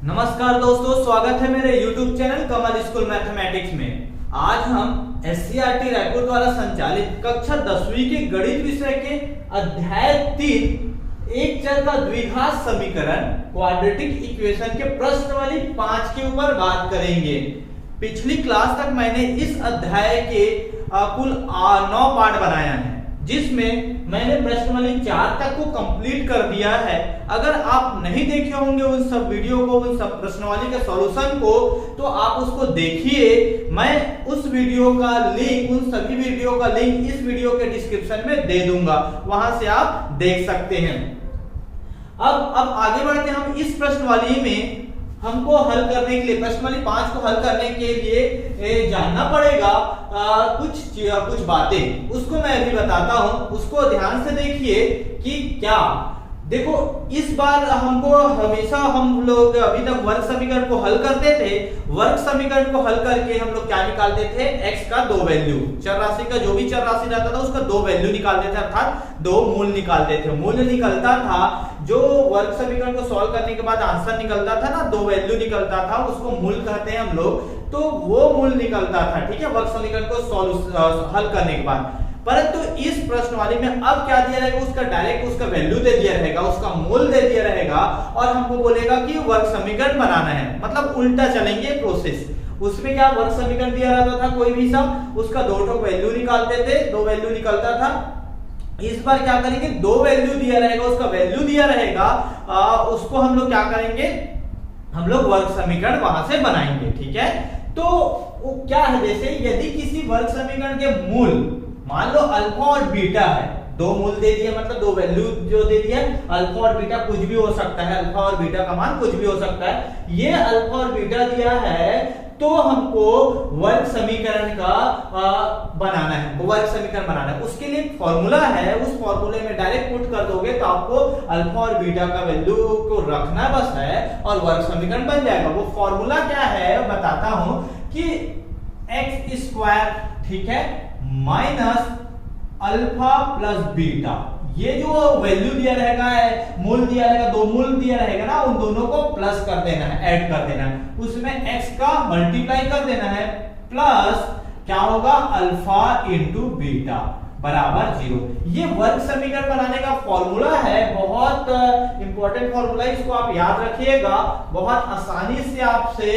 नमस्कार दोस्तों, स्वागत है मेरे YouTube चैनल कमल स्कूल मैथमेटिक्स में। आज हम एससीईआरटी रायपुर द्वारा संचालित कक्षा 10वीं के गणित विषय के अध्याय 3 एक चर का द्विघात समीकरण क्वाड्रेटिक इक्वेशन के प्रश्नावली 5 के ऊपर बात करेंगे। पिछली क्लास तक मैंने इस अध्याय के कुल 9 पार्ट बनाया है, जिसमें मैंने प्रश्नावली 4 तक को कंप्लीट कर दिया है। अगर आप नहीं देखे होंगे उन सब वीडियो को, उन सब प्रश्नावली के सॉल्यूशन को, तो आप उसको देखिए। मैं उस वीडियो का लिंक, उन सभी वीडियो का लिंक इस वीडियो के डिस्क्रिप्शन में दे दूंगा, वहां से आप देख सकते हैं। अब आगे बढ़ते हैं। हम इस प्रश्नावली में हमको हल करने के लिए, प्रश्नावली 5 को हल करने के लिए जानना पड़ेगा कुछ बातें। उसको मैं अभी बताता हूं, उसको ध्यान से देखिए कि क्या। देखो, इस बार हमको हमेशा हम लोग अभी तक वर्ग समीकरण को हल करते थे। वर्ग समीकरण को हल करके हम लोग क्या निकालते थे? x का 2 वैल्यू, चर राशि का जो भी चर राशि रहता था उसका 2 वैल्यू निकालते थे, अर्थात 2 मूल निकालते थे। मूल निकलता था, जो वर्ग समीकरण को सॉल्व करने के बाद आंसर निकलता था ना, 2 वैल्यू निकलता था, उसको मूल कहते हैं हम लोग। तो वो मूल निकलता था, ठीक है, वर्ग समीकरण को हल करने के बाद। परंतु इस प्रश्नावली में अब क्या दिया रहेगा? उसका डायरेक्ट उसका वैल्यू दे दिया रहेगा, उसका मूल दे दिया रहेगा, और हमको बोलेगा कि वर्ग समीकरण बनाना है। मतलब उल्टा चलेंगे प्रोसेस। उसमें क्या वर्ग समीकरण दिया रहता था कोई भी सा, उसका 2 वैल्यू निकालते थे, 2 वैल्यू निकलता था। इस बार क्या करेंगे? 2 वैल्यू दिया रहेगा, उसका वैल्यू दिया रहेगा, उसको हम लोग क्या करेंगे? हम लोग वर्ग समीकरण वहां से बनाएंगे, ठीक है। तो वो क्या है, जैसे यदि किसी वर्ग समीकरण के मूल मान लो अल्फा और बीटा है, 2 मूल दे दिया, मतलब 2 वैल्यू जो दे दिया, अल्फा और बीटा कुछ भी हो सकता है, अल्फा और बीटा का मान कुछ भी हो सकता है। ये अल्फा और बीटा दिया है, तो हमको वर्ग समीकरण का बनाना है, वर्ग समीकरण बनाना है। उसके लिए फॉर्मूला है, उस फॉर्मूले में डायरेक्ट पुट कर दोगे तो आपको अल्फा और बीटा का वैल्यू को रखना बस है और वर्ग समीकरण बन जाएगा। वो फॉर्मूला क्या है बताता हूं कि x², ठीक है, माइनस अल्फा प्लस बीटा, ये जो वैल्यू दिया रहेगा, मूल दिया रहेगा, 2 मूल दिया रहेगा ना, उन दोनों को प्लस कर देना है, ऐड कर देना है, उसमें x का मल्टीप्लाई कर देना है, प्लस क्या होगा? अल्फा इंटू बीटा बराबर 0। ये वर्ग समीकरण बनाने का फॉर्मूला है, बहुत इंपॉर्टेंट फॉर्मूला है, इसको आप याद रखिएगा। बहुत आसानी से आपसे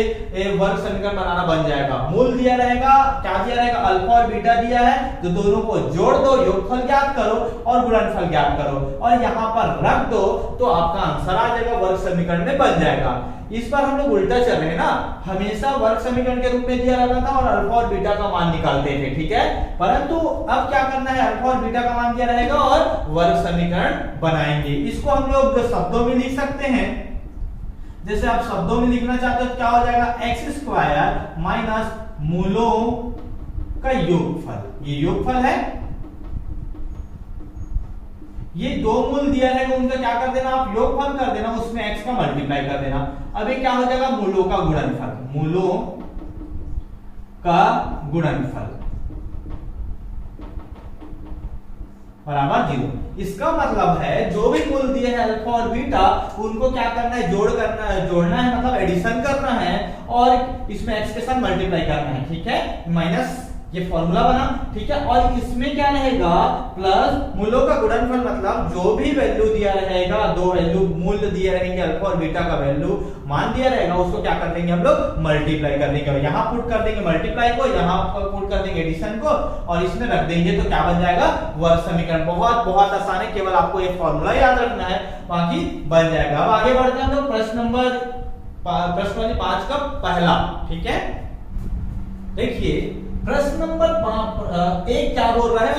वर्ग समीकरण बनाना बन जाएगा। मूल दिया रहेगा, क्या दिया रहेगा? अल्फा और बीटा दिया है, तो दोनों को जोड़ दो, योगफल ज्ञात करो और गुणनफल ज्ञात करो और यहां पर रख दो, तो आपका आंसर आ जाएगा, वर्ग समीकरण में बन जाएगा। इस बार हम लोग उल्टा चल रहे हैं ना, हमेशा वर्ग समीकरण के रूप में दिया रहता था और अल्फा और बीटा का मान निकालते थे, ठीक है। परंतु अब क्या करना है? अल्फा और बीटा का मान दिया रहेगा और वर्ग समीकरण बनाएंगे। इसको हम लोग शब्दों में लिख सकते हैं। जैसे आप शब्दों में लिखना चाहते हो तो क्या हो जाएगा? x² माइनस मूलों का योगफल, ये योगफल है। ये 2 मूल दिया रहेगा, उनका क्या कर देना? आप योगफल कर देना, उसमें x का मल्टीप्लाई कर देना। अब ये क्या हो जाएगा? मूलों का गुणनफल, मूलों का गुणनफल बराबर 0। इसका मतलब है जो भी मूल दिए हैं अल्फा और बीटा, उनको क्या करना है? जोड़ना है, मतलब एडिशन करना है और इसमें x के साथ मल्टीप्लाई करना है, ठीक है। माइनस ये फॉर्मूला बना, ठीक है। और इसमें क्या रहेगा? प्लस मूलों का गुणनफल, मतलब जो भी वैल्यू दिया रहेगा, 2 वैल्यू मूल दिए रहेंगे, अल्फा और बीटा का वैल्यू मान दिया रहेगा, उसको क्या कर देंगे हम लोग? मल्टीप्लाई कर देंगे। यहाँ पुट कर देंगे मल्टीप्लाई को, यहाँ पुट कर देंगे एडिशन को और इसमें रख देंगे, तो क्या बन जाएगा? वर्ग समीकरण। बहुत बहुत आसान है, केवल आपको ये फॉर्मूला याद रखना है, बाकी बन जाएगा। अब आगे बढ़ते हैं हम लोग प्रश्न 5 का पहला, ठीक है। देखिए प्रश्न नंबर 1 क्या बोल रहा है?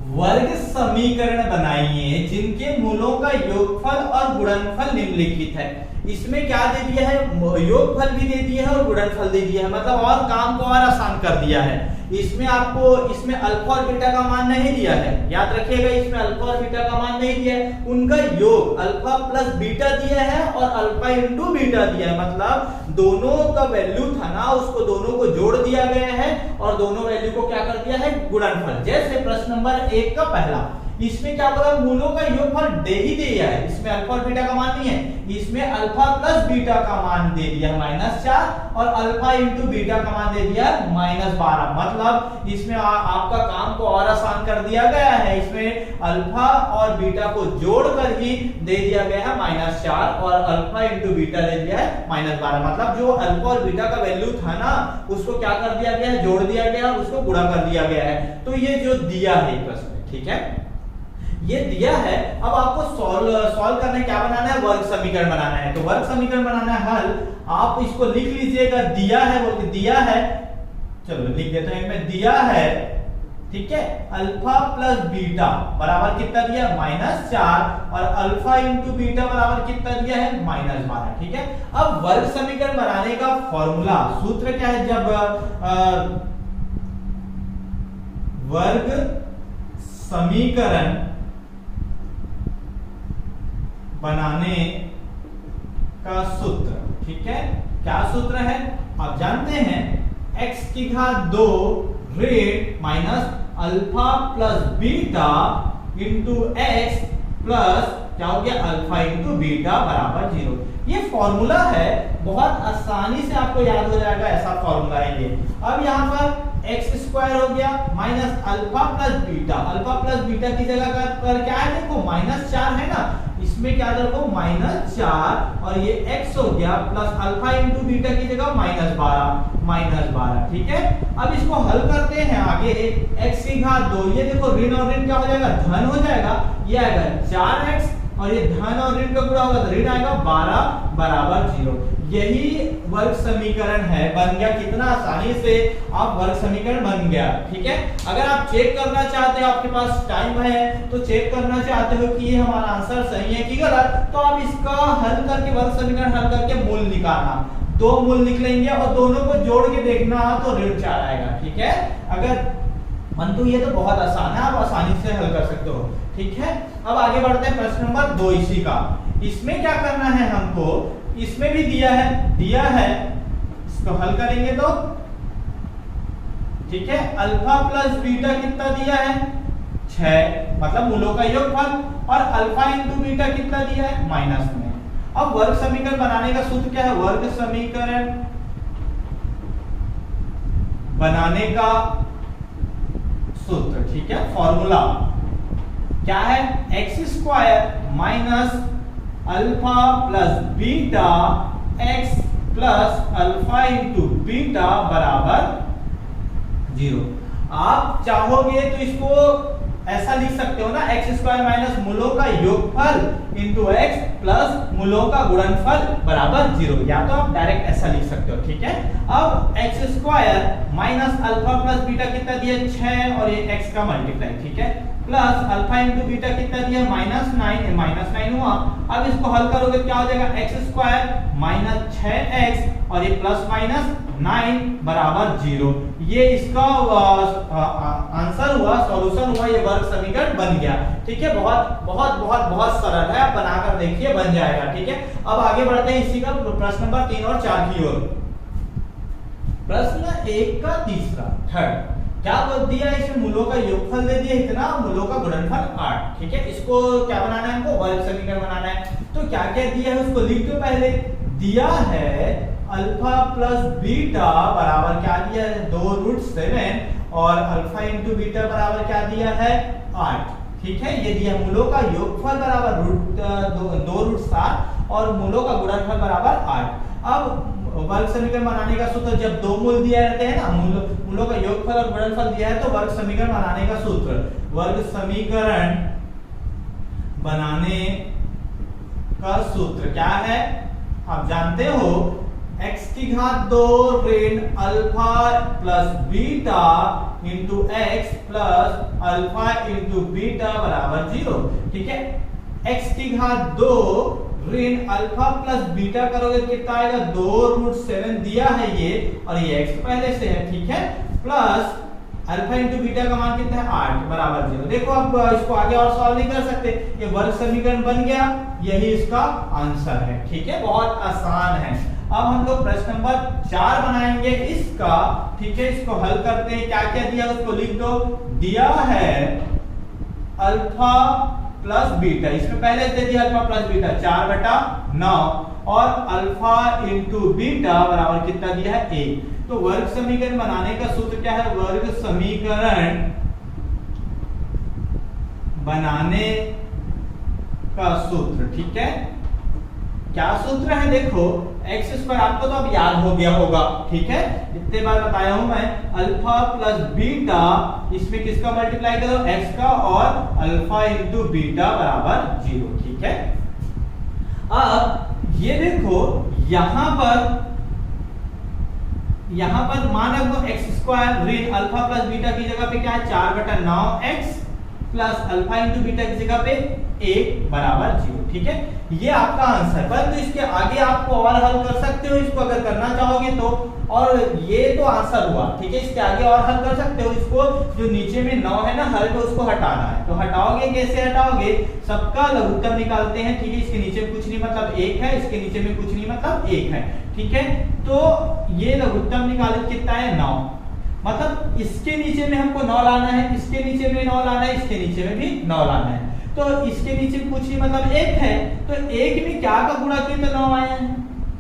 वर्ग समीकरण बनाइए जिनके मूलों का योगफल और गुणनफल निम्नलिखित है। इसमें क्या दे दिया है? योगफल भी दे दिया है और गुणनफल दे दिया है, मतलब और काम को और आसान कर दिया है। इसमें आपको इसमें अल्फा और बीटा का मान नहीं दिया है, याद रखिएगा, इसमें अल्फा और बीटा का मान नहीं दिया है, उनका योग अल्फा प्लस बीटा दिया है और अल्फा इंटू बीटा दिया है, मतलब दोनों का वैल्यू था ना, उसको दोनों को जोड़ दिया गया है और दोनों वैल्यू को क्या कर दिया है? गुणनफल। जैसे प्रश्न नंबर 1 का पहला, इसमें क्या बोला, मूलों का योगफल दे ही दिया है, इसमें अल्फा और बीटा का मान नहीं है, इसमें अल्फा प्लस बीटा का मान दे दिया -4 और अल्फा इंटू बीटा का मान दे दिया -12। मतलब इसमें आपका काम को और आसान कर दिया गया है, इसमें अल्फा और बीटा को जोड़कर ही दे दिया गया है -4 और अल्फा इंटू बीटा दे दिया है -12। मतलब जो अल्फा और बीटा का वैल्यू था ना उसको क्या कर दिया गया है, जोड़ दिया गया और उसको गुणा कर दिया गया है। तो ये जो दिया है प्रश्न में, ठीक है, ये दिया है। अब आपको सॉल्व करने क्या बनाना है, वर्ग समीकरण बनाना है। तो वर्ग समीकरण बनाना है हल, आप इसको लिख लीजिएगा, दिया है बोल के, दिया है, चलो लिख देते हैं, मैं दिया है, ठीक है, अल्फा प्लस बीटा बराबर कितना दिया -4 और अल्फा इंटू बीटा बराबर कितना दिया है -12, ठीक है। अब वर्ग समीकरण बनाने का फॉर्मूला, सूत्र क्या है, जब वर्ग समीकरण बनाने का सूत्र, ठीक है, क्या सूत्र है आप जानते हैं, x की घात 2 ऋण minus alpha plus beta into x plus क्या हो गया अल्फा इंटू बीटा बराबर 0। ये फॉर्मूला है, बहुत आसानी से आपको याद हो जाएगा, ऐसा फॉर्मूला है ये। अब यहाँ पर एक्स स्क्वायर हो गया माइनस अल्फा प्लस बीटा की जगह पर क्या है, देखो -4 है ना, इसमें क्या देखो -4 और ये x हो गया प्लस अल्फा इंटू बीटा की जगह -12, ठीक है। अब इसको हल करते हैं आगे, x की घात 2, ये देखो ऋण और ऋण क्या हो जाएगा, धन हो जाएगा, ये आएगा 4x और ये धन और ऋण का गुणा होगा तो ऋण आएगा 12 बराबर 0। यही वर्ग समीकरण है, बन गया, कितना आसानी से आप वर्ग समीकरण बन गया, ठीक है। अगर आप चेक करना चाहते हो, आपके पास टाइम है तो चेक करना चाहते हो कि ये हमारा आंसर सही है कि गलत, तो आप इसका हल करके, वर्ग समीकरण हल करके मूल निकालना, 2 मूल निकलेंगे और दोनों को जोड़ के देखना तो ऋण 4 आएगा, ठीक है। अगर परंतु ये तो बहुत आसान है, आप आसानी से हल कर सकते हो, ठीक है। अब आगे बढ़ते हैं, प्रश्न नंबर 2 इसी का। इसमें क्या करना है हमको, इसमें भी दिया है, इसको हल करेंगे तो, ठीक है, अल्फा प्लस बीटा कितना दिया है 6, मतलब मूलों का योगफल, और अल्फा इंटू बीटा कितना दिया है माइनस में। अब वर्ग समीकरण बनाने का सूत्र क्या है, वर्ग समीकरण बनाने का सूत्र, ठीक है, फॉर्मूला क्या है, x square minus alpha plus beta x plus alpha into beta बराबर 0। आप चाहोगे तो इसको ऐसा लिख सकते हो ना, एक्स स्क्वायर माइनस मूलों का योगफल इंटू एक्स प्लस मूलों का गुणनफल बराबर 0, या तो आप डायरेक्ट ऐसा लिख सकते हो, ठीक है। अब x square minus alpha plus beta कितना दिया 6 और ये एक्स का मल्टीप्लाई, ठीक है, प्लस अल्फा इंटू बीटा कितना दिया -9 हुआ। अब इसको हल करोगे क्या हो जाएगा, एक्स स्क्वायर माइनस 6x और ये प्लस माइनस 9 बराबर 0। ये इसका आंसर हुआ, सॉल्यूशन हुआ, ये वर्ग समीकरण बन गया, ठीक है। बहुत बहुत बहुत बहुत सरल है, आप बनाकर देखिए, बन जाएगा, ठीक है। अब आगे बढ़ते हैं इसी का प्रश्न नंबर 3 और 4 की ओर। प्रश्न 1 का तीसरा, थर्ड, क्या बोल दिया, इसमें मूलों का योगफल दे दिया इतना, मूलों का गुणनफल 8, ठीक है। इसको क्या बनाना है, हमको वर्ग समीकरण बनाना है। तो क्या क्या दिया है उसको लिख दो पहले। दिया है अल्फा प्लस बीटा बराबर क्या दिया है 2√7 और अल्फा इंटू बीटा बराबर क्या दिया है 8, ठीक है। ये दिया मूलों का योगफल बराबर 2√7 और मूलों का गुणनफल बराबर 8। अब वर्ग समीकरण बनाने का सूत्र, जब 2 मूल दिए रहते हैं ना, मूलों का योगफल और गुणनफल दिया है, तो वर्ग समीकरण बनाने का सूत्र, वर्ग समीकरण बनाने का सूत्र क्या है आप जानते हो, x की घात 2 ऋण alpha plus beta into x plus alpha into beta बराबर 0, ठीक है। x की घात 2 ऋण अल्फा प्लस बीटा करोगे कितना आएगा 2√7 दिया है ये, और ये x पहले से है, ठीक है, प्लस अल्फा इंटू बीटा का मान कितना है 8 बराबर 0। देखो अब इसको आगे और सॉल्व नहीं कर सकते, ये वर्ग समीकरण बन गया, यही इसका आंसर है, ठीक है, बहुत आसान है। अब हम लोग प्रश्न नंबर 4 बनाएंगे इसका, ठीक है। इसको हल करते हैं, क्या क्या दिया उसको लिख दो। दिया है अल्फा प्लस बीटा, इसमें पहले दे दिया अल्फा प्लस बीटा 4/9 और अल्फा इंटू बीटा बराबर कितना दिया है 1। तो वर्ग समीकरण बनाने का सूत्र क्या है? वर्ग समीकरण बनाने का सूत्र, ठीक है। क्या सूत्र है? देखो एक्स स्क्वायर, आपको तो अब याद हो गया होगा, ठीक है, इतने बार बताया हूं मैं। अल्फा प्लस बीटा, इसमें किसका मल्टीप्लाई करो? एक्स का, और अल्फा इंटू बीटा बराबर 0, ठीक है। अब ये देखो यहां पर मान रखो एक्स स्क्वायर ऋण अल्फा प्लस बीटा की जगह पे क्या है? 4/9x plus alpha into beta की जगह पे 1 बराबर 0, ठीक है। ये आपका आंसर है, परंतु इसके आगे आपको और हल कर सकते हो इसको अगर करना चाहोगे तो। और ये तो आंसर हुआ, ठीक है। इसके आगे और हल कर सकते हो इसको, जो नीचे में 9 है ना, हल में उसको हटाना है। तो हटाओगे, कैसे हटाओगे? सबका लघुत्तम निकालते हैं, ठीक है। इसके नीचे कुछ नहीं मतलब 1 है, इसके नीचे में कुछ नहीं मतलब 1 है, ठीक है। तो ये लघुत्तम निकाले कितना है? 9, मतलब इसके नीचे में हमको 9 लाना है, इसके नीचे में 9 लाना है, इसके नीचे में भी 9 लाना है। तो इसके नीचे कुछ नहीं मतलब 1 है, तो 1 में क्या का गुणा किया तो 9 आया है।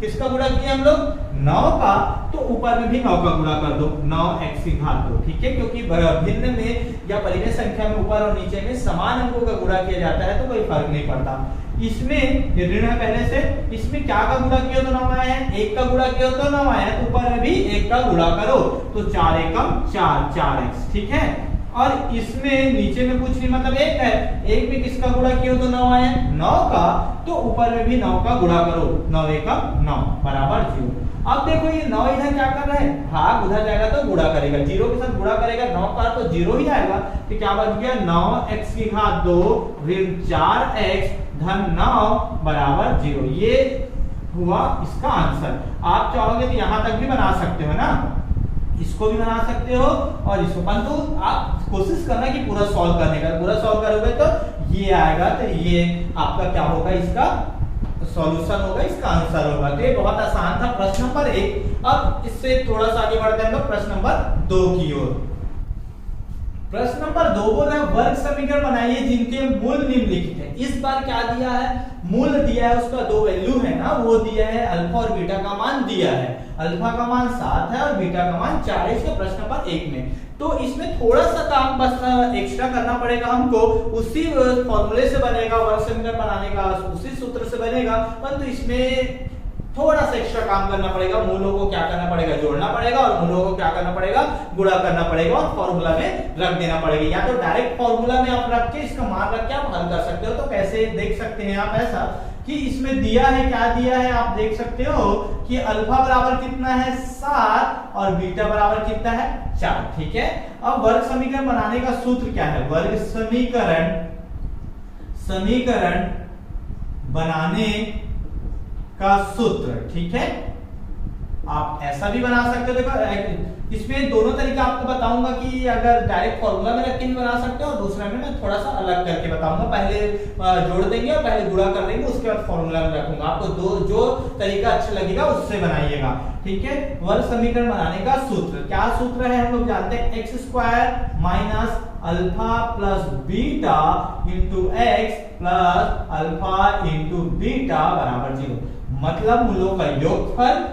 किसका गुणा किया हम लोग? 9 का। तो ऊपर में भी 9 का गुणा कर दो, 9x की घात 2, ठीक है। क्योंकि भिन्न में या परिमेय संख्या में ऊपर और नीचे में समान अंकों का गुणा किया जाता है तो कोई फर्क नहीं पड़ता। इसमें ये ऋण है पहले से, इसमें क्या का गुणा किया तो 9 आया है, 1 का गुणा किया तो 9 आया है, तो ऊपर में भी 1 का गुणा करो तो 4 एकम 4, 4x, ठीक है। और इसमें नीचे में कुछ नहीं मतलब 1 है, 1 में किसका गुणा किया तो 9 आया है, 9 का, तो ऊपर में भी 9 का गुणा करो, 9 एकम 9 बराबर 0। अब देखो ये 9 इधर क्या कर रहा है? भाग उधर जाएगा तो गुणा करेगा, 0 के साथ गुणा करेगा, 9 का तो 0 ही आएगा। तो क्या बच गया? 9x की घात 2 ऋण 4x धन 9 बराबर 0। ये हुआ इसका आंसर। आप चाहोगे तो यहां तक भी बना सकते हो ना, इसको भी बना सकते हो और इसको, परंतु आप कोशिश करना कि पूरा सॉल्व करने का। पूरा सॉल्व करोगे तो ये आएगा, तो ये आपका क्या होगा? इसका सॉल्यूशन होगा, इसका आंसर होगा। तो ये बहुत आसान था प्रश्न नंबर 1। अब इससे थोड़ा सा आगे बढ़ते हैं हम लोग प्रश्न नंबर 2 की ओर। प्रश्न नंबर 2 बोल रहा है वर्ग समीकरण बनाइए जिनके मूल निम्नलिखित है। इस बार क्या दिया है? मूल दिया है, उसका 2 वैल्यू है ना, वो दिया है अल्फा और बीटा का मान दिया है। अल्फा का मान 7 है और बीटा का मान 4 है इसके प्रश्न नंबर 1 में। तो इसमें थोड़ा सा काम बस एक्स्ट्रा करना पड़ेगा हमको, उसी फॉर्मूले से बनेगा वर्ग समीकरण बनाने का, उसी सूत्र से बनेगा, परंतु इसमें थोड़ा सा एक्स्ट्रा काम करना पड़ेगा। मूलों को क्या करना पड़ेगा? जोड़ना पड़ेगा, और मूलों को क्या करना पड़ेगा? गुणा करना पड़ेगा और फॉर्मूला में रख देना पड़ेगा। या तो डायरेक्ट फॉर्मूला में आप रख के इसका मान रख के आप हल कर सकते हो। तो कैसे देख सकते हैं आप? ऐसा कि इसमें दिया है, क्या दिया है आप देख सकते हो कि अल्फा बराबर कितना है? 7 और बीटा बराबर कितना है? 4, ठीक है। अब वर्ग समीकरण बनाने का सूत्र क्या है? वर्ग समीकरण बनाने का सूत्र, ठीक है। आप ऐसा भी बना सकते हो। देखो इसमें दोनों तरीका आपको बताऊंगा कि अगर डायरेक्ट फॉर्मूला में रख के भी बना सकते हो, और दूसरा में मैं थोड़ा सा अलग करके बताऊंगा। पहले जोड़ देंगे और पहले गुणा कर देंगे, उसके बाद फॉर्मूला में रखूंगा। आपको जो तरीका अच्छा लगेगा उससे बनाइएगा, ठीक है। वर्ग समीकरण बनाने का सूत्र, क्या सूत्र है हम लोग जानते हैं? X square minus alpha plus beta into x plus alpha into beta बराबर 0। मतलब मूलों का योगफल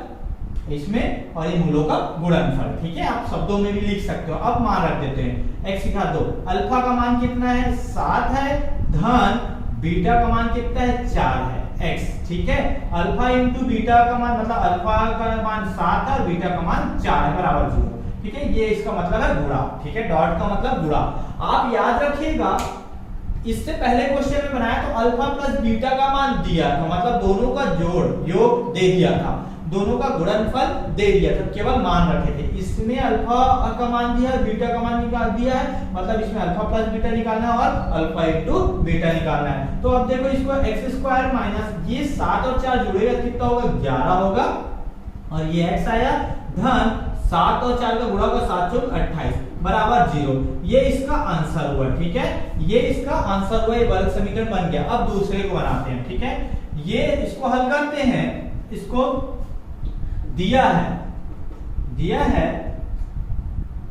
इसमें और ये मूलों का गुणनफल, ठीक है। आप शब्दों में भी लिख सकते हो। अब मान रख देते हैं x की घात 2, अल्फा का मान कितना है? 7 है, धन बीटा का मान कितना है? 4 है, x, ठीक है। अल्फा इंटू बीटा का मान मतलब अल्फा का मान 7 है और बीटा का मान 4 है बराबर 0, ठीक है। ये इसका मतलब है गुणा, ठीक है। डॉट का मतलब गुणा। आप याद रखिएगा इससे पहले क्वेश्चन में बनाया तो अल्फा प्लस बीटा का मान दिया था, मतलब दोनों का जोड़ योग दे दिया था, दोनों का गुणनफल दे दिया था, केवल मान रखे थे। इसमें अल्फा का मान दिया है, बीटा का मान निकाल दिया है, मतलब इसमें अल्फा प्लस बीटा निकालना है और अल्फा इंटू बीटा निकालना है। तो अब देखो इसको एक्स स्क्वायर माइनस ये 7 और 4 जुड़ेगा कितना होगा? 11 होगा, और ये एक्स आया, धन 7 और 4 का गुणा होगा 7 चौक 28 बराबर 0। ये इसका आंसर हुआ, ठीक है। ये इसका आंसर हुआ, ये वर्ग समीकरण बन गया। अब दूसरे को बनाते हैं, ठीक है। ये इसको हल करते हैं। इसको दिया है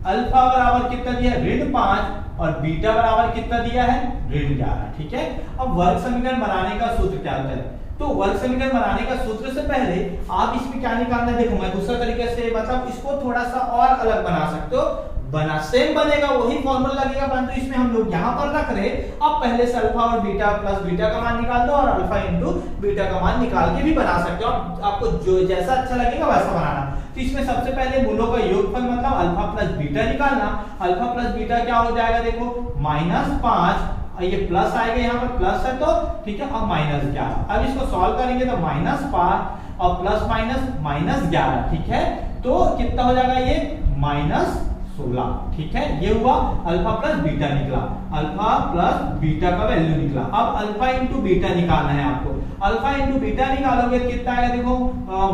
अल्फा बराबर कितना दिया है ऋण 5 और बीटा बराबर कितना दिया है ऋण 11। ठीक है, अब वर्ग समीकरण बनाने का सूत्र क्या होता है? तो वर्ग समीकरण बनाने का सूत्र से पहले आप इसमें क्या निकालना है, देखो मैं दूसरा तरीके से मतलब इसको थोड़ा सा और अलग बना सकते हो, बना सेम बनेगा, वही फॉर्मूला लगेगा, परंतु इसमें हम लोग यहाँ पर रख रहे अब पहले से अल्फा और बीटा प्लस बीटा का मान निकाल दो और अल्फा इंटू बीटा का मान निकाल के भी बना सकते हो, आपको जो जैसा अच्छा लगेगा वैसा बनाना। तो इसमें सबसे पहले मूलों का योगफल मतलब अल्फा प्लस बीटा निकालना। अल्फा प्लस बीटा क्या हो जाएगा, देखो -5 और ये प्लस आएगा, यहाँ पर प्लस है तो ठीक है, अब -11। अब इसको सॉल्व करेंगे तो -5 और प्लस माइनस -11। ठीक है, तो कितना हो जाएगा ये -16। ठीक है, ये हुआ अल्फा प्लस बीटा निकला, अल्फा प्लस बीटा का वैल्यू निकला। अब अल्फा इंटू बीटा निकालना है आपको। अल्फा इंटू बीटा निकालोगे कितना आएगा, देखो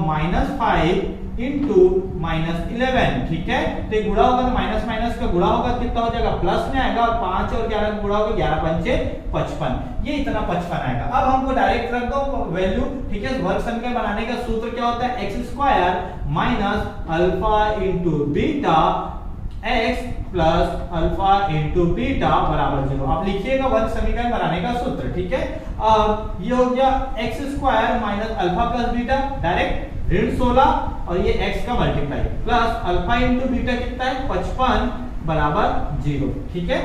-5 इंटू -11। ठीक है, तो ये गुणा होगा तो माइनस माइनस का गुणा होगा कितना हो जाएगा, प्लस में आएगा और 5 और 11 का गुणा होगा 11 पंचे 55, ये इतना 55 आएगा। अब हमको डायरेक्ट रख दो वैल्यू। ठीक है, वर्ग समीकरण बनाने का सूत्र क्या होता है, x² minus alpha into beta x plus alpha into beta बराबर 0। आप लिखिएगा वर्ग समीकरण बनाने का सूत्र। ठीक है, अब ये हो गया x² minus alpha plus beta direct ऋण 16 और ये x का multiply plus alpha into beta कितना है 55 बराबर 0। ठीक है,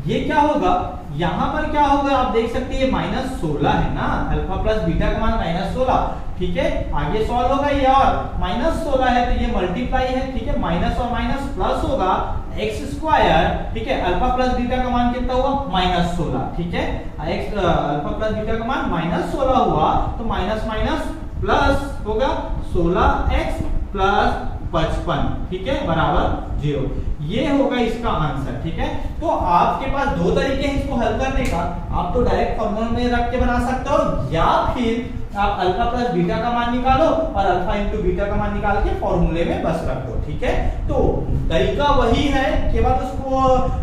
ये क्या होगा, यहां पर क्या होगा आप देख सकते हैं, ये -16 है ना, अल्फा प्लस बीटा का मान -16। ठीक है, आगे सॉल्व होगा ये और -16 है तो ये मल्टीप्लाई है। ठीक है, माइनस और माइनस प्लस होगा x²। ठीक है, अल्फा प्लस बीटा का मान कितना हुआ -16। ठीक है, अल्फा प्लस बीटा का मान -16 हुआ तो माइनस माइनस प्लस होगा 16x प्लस 55। ठीक है, बराबर 0। ये होगा इसका आंसर। ठीक है, तो आपके पास दो तरीके हैं इसको हल करने का। आप तो डायरेक्ट फॉर्मूला में रख के बना सकते हो या फिर आप अल्फा प्लस बीटा का मान निकालो और अल्फा इंटू बीटा का मान निकाल के फॉर्मूले में बस रख दो। ठीक है, तो तरीका वही है, केवल उसको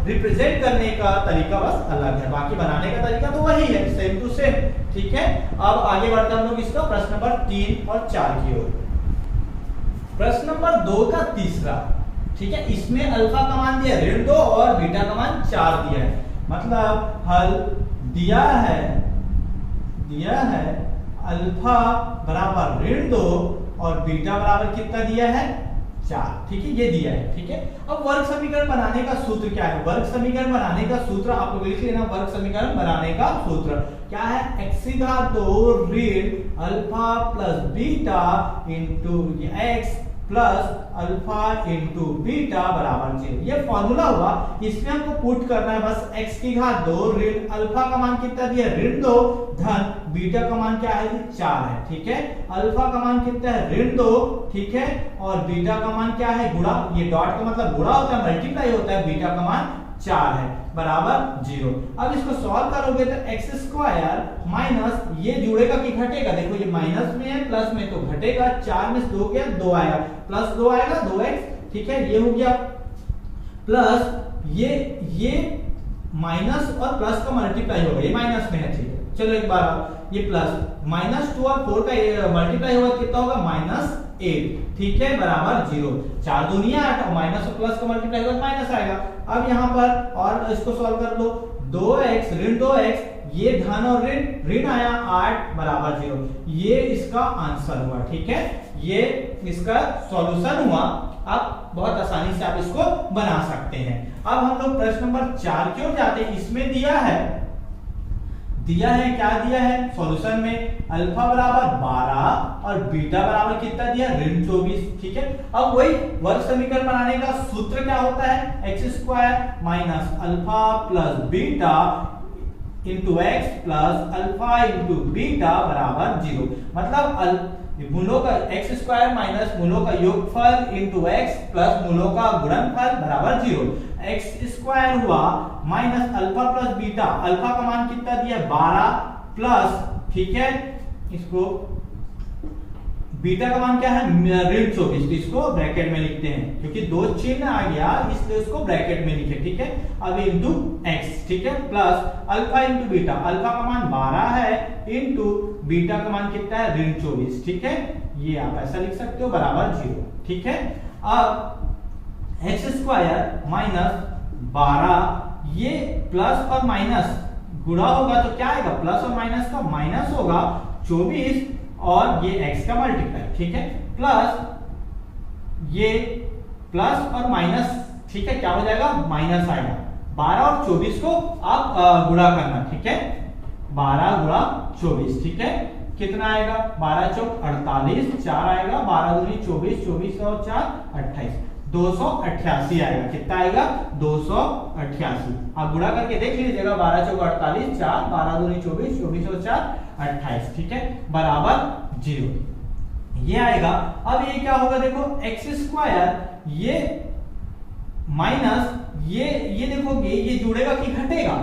रिप्रेजेंट करने का तरीका बस अलग है, बाकी बनाने का तरीका तो वही है, सेम टू सेम। ठीक है, अब आगे बढ़ते हम लोग इसका प्रश्न नंबर 3 और 4 की ओर। प्रश्न नंबर 2 का तीसरा। ठीक है, इसमें अल्फा का मान दिया ऋण 2 और बीटा का मान 4 दिया है, मतलब हल दिया है अल्फा बराबर ऋण 2 और बीटा बराबर कितना दिया है 4। ठीक है, ये दिया है। ठीक है, अब वर्ग समीकरण बनाने का सूत्र क्या है, वर्ग समीकरण बनाने का सूत्र आप लोग लिख लेना। वर्ग समीकरण बनाने का सूत्र क्या है, x² ऋण alpha plus beta into x plus alpha into beta बराबर 0। ये फॉर्मूला हुआ, इसमें हमको पुट करना है बस x² ऋण अल्फा का मान कितना दिया ऋण 2 धन बीटा का मान क्या है 4 है। ठीक है, अल्फा का मान कितना है ऋण 2। ठीक है, और बीटा का मान क्या है गुणा, ये डॉट का मतलब गुणा होता है, मल्टीप्लाई होता है, बीटा का मान 4 है बराबर 0। अब इसको सॉल्व करोगे तो x² माइनस ये जुड़ेगा कि घटेगा, देखो ये माइनस में है प्लस में तो घटेगा, 4 में 2 गया 2 आएगा, प्लस 2 आएगा 2x। ठीक है, ये हो गया प्लस ये माइनस और प्लस का मल्टीप्लाई होगा, ये माइनस में है। ठीक है, चलो एक बार ये प्लस -2 और 4 का मल्टीप्लाई होगा कितना होगा -8। ठीक है, बराबर 0। 4 दूनी 8 और माइनस और प्लस का मल्टीप्लाई होगा माइनस आएगा। अब यहाँ पर और इसको सॉल्व कर दो, 2x ऋण 2x, ये धन और ऋण आया 8 बराबर 0, ये इसका आंसर हुआ। ठीक है, ये इसका सॉल्यूशन हुआ। अब बहुत आसानी से आप इसको बना सकते हैं। अब हम लोग प्रश्न नंबर 4 की ओर जाते हैं। इसमें दिया है क्या दिया है सॉल्यूशन में, अल्फा बराबर 12 और बीटा बराबर कितना दिया ऋण 24। ठीक है, अब वही वर्ग समीकरण बनाने का सूत्र क्या होता है, x² minus alpha plus beta into x plus alpha into beta बराबर 0। मतलब मूलों का x² माइनस मूलों का योगफल इंटू x प्लस मूलों का गुणनफल बराबर 0। x² हुआ minus alpha plus beta, alpha का मान कितना दिया 12 प्लस, ठीक है, इसको बीटा का मान क्या है ऋण 24, तो इसको ब्रैकेट में लिखते हैं क्योंकि दो चिन्ह आ गया इसलिए उसको ब्रैकेट में लिखे। ठीक है, अब इंटू x, ठीक है, plus alpha into beta, alpha का मान 12 है इंटू बीटा का मान कितना है ऋण 24। ठीक है, ये आप ऐसा लिख सकते हो बराबर 0। ठीक है, अब एक्स स्क्वायर माइनस 12, ये प्लस और माइनस गुणा होगा तो क्या आएगा, प्लस और माइनस का माइनस होगा 24 और ये x का मल्टीप्लाई, ठीक है, प्लस ये प्लस और माइनस, ठीक है, क्या हो जाएगा, माइनस आएगा। 12 और 24 को आप गुणा करना, ठीक है, 12 गुणा 24, ठीक है, कितना आएगा, 12 चौक 48, 4 आएगा, 12 दूनी 24, 24 और 4 28, 288 आएगा। कितना आएगा, 288। आप गुणा करके देख लीजिएगा, 12 चौक 48, 4, 12 दूनी 24, 24 और 4 28, ठीक है, बराबर 0 ये आएगा। अब ये क्या होगा, देखो एक्स स्क्वायर ये माइनस ये देखोगे ये जुड़ेगा कि घटेगा,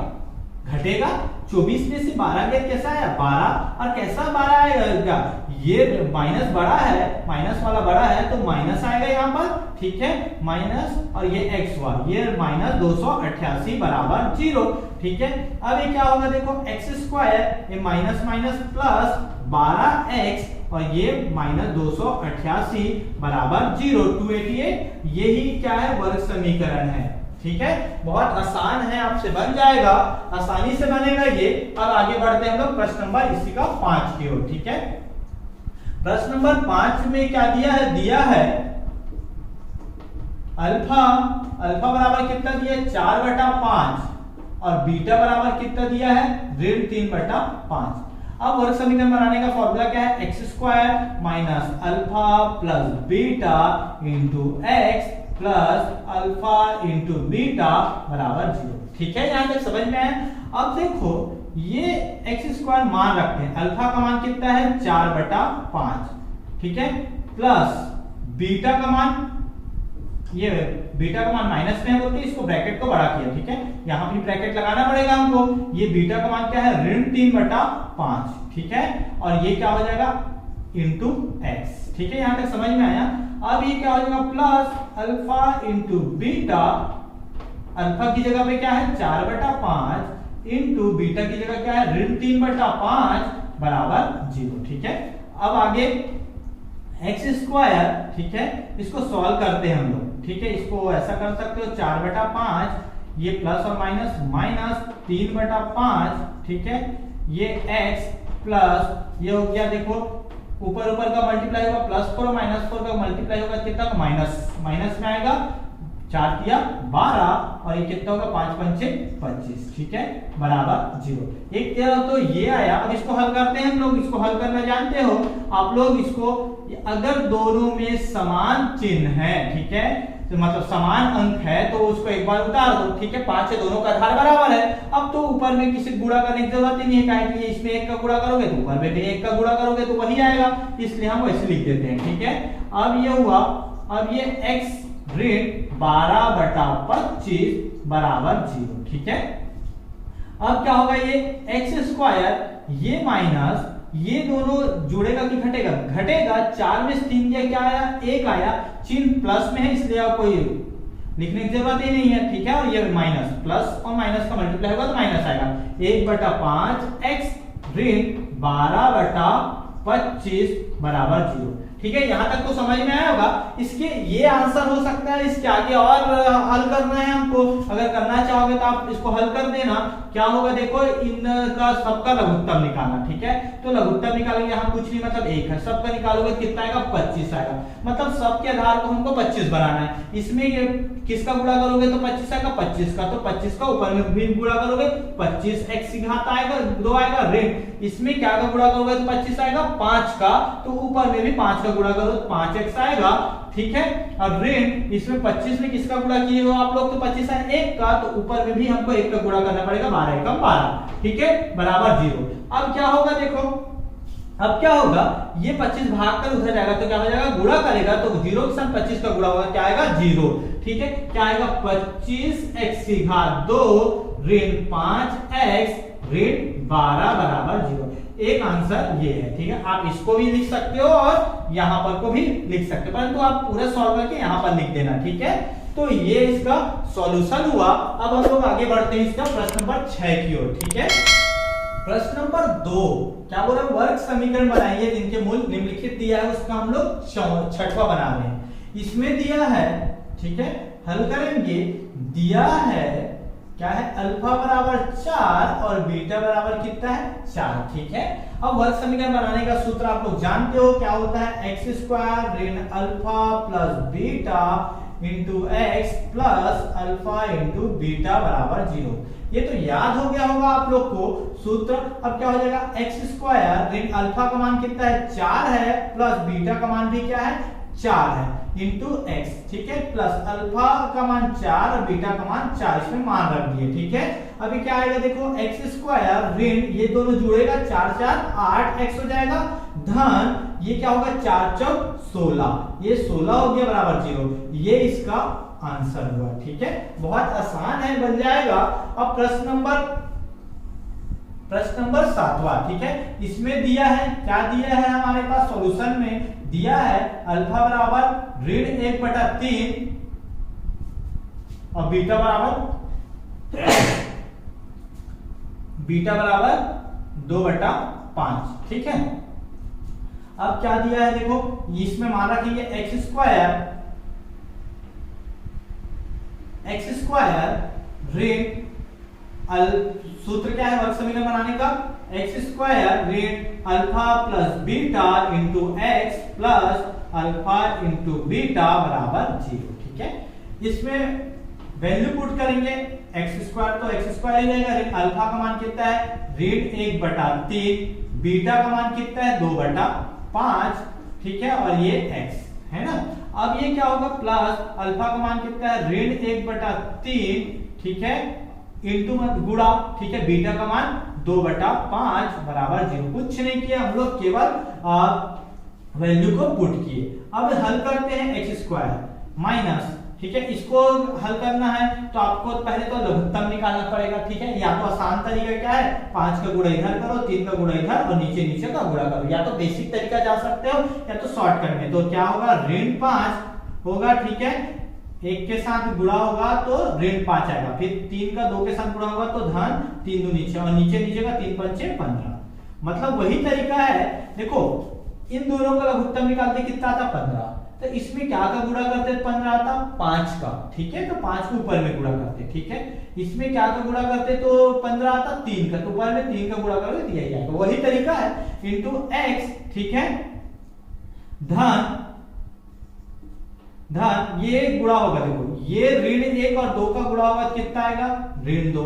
घटेगा। 24 में से 12 गया, कैसा आया 12, और कैसा 12 आएगा, ये माइनस बड़ा है, माइनस वाला बड़ा है तो माइनस आएगा यहाँ पर, ठीक है, माइनस, और ये एक्स हुआ, ये माइनस 288 बराबर 0, ठीक है। अब ये क्या होगा, देखो एक्स स्क्वायर ये माइनस माइनस प्लस 12x और ये माइनस 288 बराबर 0, 288, यही क्या है, वर्ग समीकरण है, ठीक है, बहुत आसान है, आपसे बन जाएगा, आसानी से बनेगा ये। अब आगे बढ़ते हैं हम लोग प्रश्न नंबर इसी का 5 की ओर, ठीक है। प्रश्न नंबर 5 में क्या दिया है, दिया है अल्फा, अल्फा बराबर कितना दिया है, 4/5, और बीटा बराबर कितना दिया है, ऋण 3/5। अब वर्ग समीकरण बनाने का फॉर्मूला क्या है, x square minus alpha plus beta into x plus alpha into beta बराबर 0, ठीक है, यहां तक समझ में आया। अब देखो ये एक्स स्क्वायर मान रखते हैं, अल्फा का मान कितना है 4/5, ठीक है, प्लस बीटा का मान, ये बीटा का मान माइनस में है बोलते इसको ब्रैकेट को बड़ा किया, ठीक है, यहां भी ब्रैकेट लगाना पड़ेगा हमको। ये बीटा का मान क्या है, ऋण 3/5, ठीक है, और ये क्या हो जाएगा इंटू एक्स, ठीक है, यहां तक समझ में आया। अब ये क्या हो जाएगा, plus alpha into beta, alpha की जगह पे क्या है 4/5 इंटू बीटा की जगह क्या है ऋण 3/5 बराबर 0, ठीक है। अब आगे एक्स स्क्वायर, ठीक है, इसको सॉल्व करते हैं हम लोग, ठीक है, इसको ऐसा कर सकते हो 4/5, ये प्लस और माइनस माइनस 3/5, ठीक है, ये x प्लस ये हो गया, देखो ऊपर ऊपर का मल्टीप्लाई होगा +4 और -4 का मल्टीप्लाई होगा कितना, माइनस माइनस में आएगा, 4 तिया 12 और ये कितना होगा 5 पंचे 25, ठीक है, बराबर 0। एक तो ये आया। अब इसको हल करते हैं हम लोग, इसको हल करना जानते हो आप लोग, इसको अगर दोनों में समान चिन्ह है, ठीक है, तो मतलब समान अंक है तो उसको एक बार उतार दो, ठीक है, 5 से दोनों का आधार बराबर है। अब तो ऊपर में किसी गुणा करने की जरूरत ही नहीं है, काहे कि इसमें 1 का गुणा करोगे तो ऊपर में भी 1 का गुणा करोगे तो वही आएगा, इसलिए हम वैसे लिख देते हैं, ठीक है। अब ये हुआ, अब ये x ऋण 12/25 बराबर 0, ठीक है। अब क्या होगा, ये एक्स स्क्वायर ये माइनस ये दोनों जुड़ेगा कि घटेगा, घटेगा, 4 में 3 दिया, क्या आया 1 आया, चिन्ह प्लस में है इसलिए आप कोई लिखने की जरूरत ही नहीं है, ठीक है, और ये माइनस, प्लस और माइनस का मल्टीप्लाई होगा तो माइनस आएगा, 1/5 x ऋण 12/25 बराबर 0, ठीक है, यहां तक तो समझ में आया होगा। इसके ये आंसर हो सकता है, इसके आगे और हल करना है हमको, अगर करना चाहोगे तो आप इसको हल कर देना। क्या होगा, देखो इनका सबका लघुत्तम निकालना, ठीक है, तो लघुत्तम निकालेंगे हम, कुछ नहीं मतलब 1 है, सबका निकालोगे कितना आएगा 25 आएगा, मतलब सबके आधार को हमको 25 बनाना है। इसमें ये किसका गुणा करोगे तो 25 आएगा, 25 का, तो 25 का ऊपर में भी गुणा करोगे 25x की घात आएगा 2 आएगा ऋण, इसमें क्या का गुणा करोगे तो 25 आएगा, 5 का, तो ऊपर में भी 5 का गुणा करो तो 5x आएगा, ठीक है, और ऋण इसमें 25 में किसका गुणा किए हो आप लोग तो 25 है 1 का, तो ऊपर में भी हमको 1 का गुणा करना पड़ेगा, 12 एकम 12, ठीक है, बराबर 0। अब क्या होगा, देखो अब क्या होगा, ये 25 भाग कर उधर जाएगा तो क्या हो जाएगा, गुणा करेगा तो 0 के साथ 25 का गुणा होगा, क्या आएगा 0, ठीक है, क्या आएगा 25x की घात 2 ऋण 5x ऋण 12 बराबर 0। एक आंसर ये है, ठीक है, आप इसको भी लिख सकते हो और यहाँ पर को भी लिख सकते हो, परंतु आप पूरा सॉल्व करके यहाँ पर लिख देना, ठीक है। तो ये इसका सॉल्यूशन हुआ। अब हम लोग आगे बढ़ते हैं इसका प्रश्न नंबर 6 की ओर, ठीक है। प्रश्न नंबर 2 क्या बोल रहे हैं, वर्ग समीकरण बनाइए जिनके मूल निम्नलिखित दिया है, उसका हम लोग 6वां बना रहे हैं। इसमें दिया है, ठीक है, हल करेंगे, दिया है क्या है, अल्फा बराबर 4 और बीटा बराबर कितना है 4, ठीक है। अब वर्ग समीकरण बनाने का सूत्र आप लोग जानते हो क्या होता है, एक्स स्क्वायर ऋण alpha plus beta into x plus alpha into beta बराबर 0। ये तो याद हो गया होगा आप लोग को सूत्र। अब क्या हो जाएगा, एक्स स्क्वायर ऋण अल्फा का मान कितना है 4 है, प्लस बीटा का मान भी क्या है 4 है, इंटू एक्स, ठीक है, प्लस अल्फा का मान 4 और बीटा का मान 4, इसमें मान रख दिए, ठीक है। अभी क्या आएगा देखो, एक्स स्क्वायर ऋण ये दोनों जुड़ेगा 4 4 8 एक्स हो जाएगा, धन ये क्या होगा 4 4 16, ये 16 हो गया बराबर 0, ये इसका आंसर हुआ, ठीक है। बहुत आसान है, बन जाएगा। अब प्रश्न नंबर 7वां, ठीक है। इसमें दिया है, क्या दिया है हमारे पास सॉल्यूशन में, दिया है अल्फा बराबर ऋण 1/3 और बीटा बराबर 2/5, ठीक है। अब क्या दिया है देखो, इसमें मान रखिए एक्स स्क्वायर ऋण सूत्र क्या है वर्ग समीकरण बनाने का, एक्स स्क्वायर ऋण alpha plus beta into x plus alpha into beta बराबर 0, ठीक है। इसमें वैल्यू पुट करेंगे, एक्स स्क्वायर तो एक्स स्क्वायर ही रहेगा, ऋण अल्फा का मान कितना है ऋण 1/3, बीटा का मान कितना है 2/5, ठीक है, और ये एक्स है ना। अब ये क्या होगा, प्लस अल्फा का मान कितना है ऋण 1/3, ठीक है, इंटू मत गुणा, ठीक है, बीटा का मान 2/5 बराबर 0। कुछ नहीं किया हम लोग, केवल वैल्यू को पुट किए। अब हल करते हैं एक्स स्क्वायर माइनस, ठीक है, इसको हल करना है तो आपको पहले तो लघुत्तम निकालना पड़ेगा, ठीक है। या तो आसान तरीका क्या है, 5 का गुणा इधर करो, 3 का गुणा इधर और नीचे का गुणा करो, या तो बेसिक तरीका जा सकते हो या तो शॉर्टकट में। तो क्या होगा, ऋण 5 होगा, ठीक है, 1 के साथ गुणा होगा तो ऋण 5 आएगा, फिर 3 का 2 के साथ गुणा होगा तो धन 3 2 नीचे और नीचे का 3 5 15। मतलब वही तरीका है, देखो इन दोनों का लघुत्तम निकालते कितना आता 15, तो इसमें क्या का गुणा करते 15 आता 5 का, ठीक है, तो 5 को ऊपर में गुणा करते, ठीक है। इसमें क्या का गुणा करते तो 15 आता 3 का, तो ऊपर में 3 का गुणा करके दिया जाएगा, वही तरीका है, इंटू एक्स, ठीक है, धन ये गुणा होगा, देखो ये ऋण 1 और 2 का गुणा होगा कितना आएगा ऋण 2,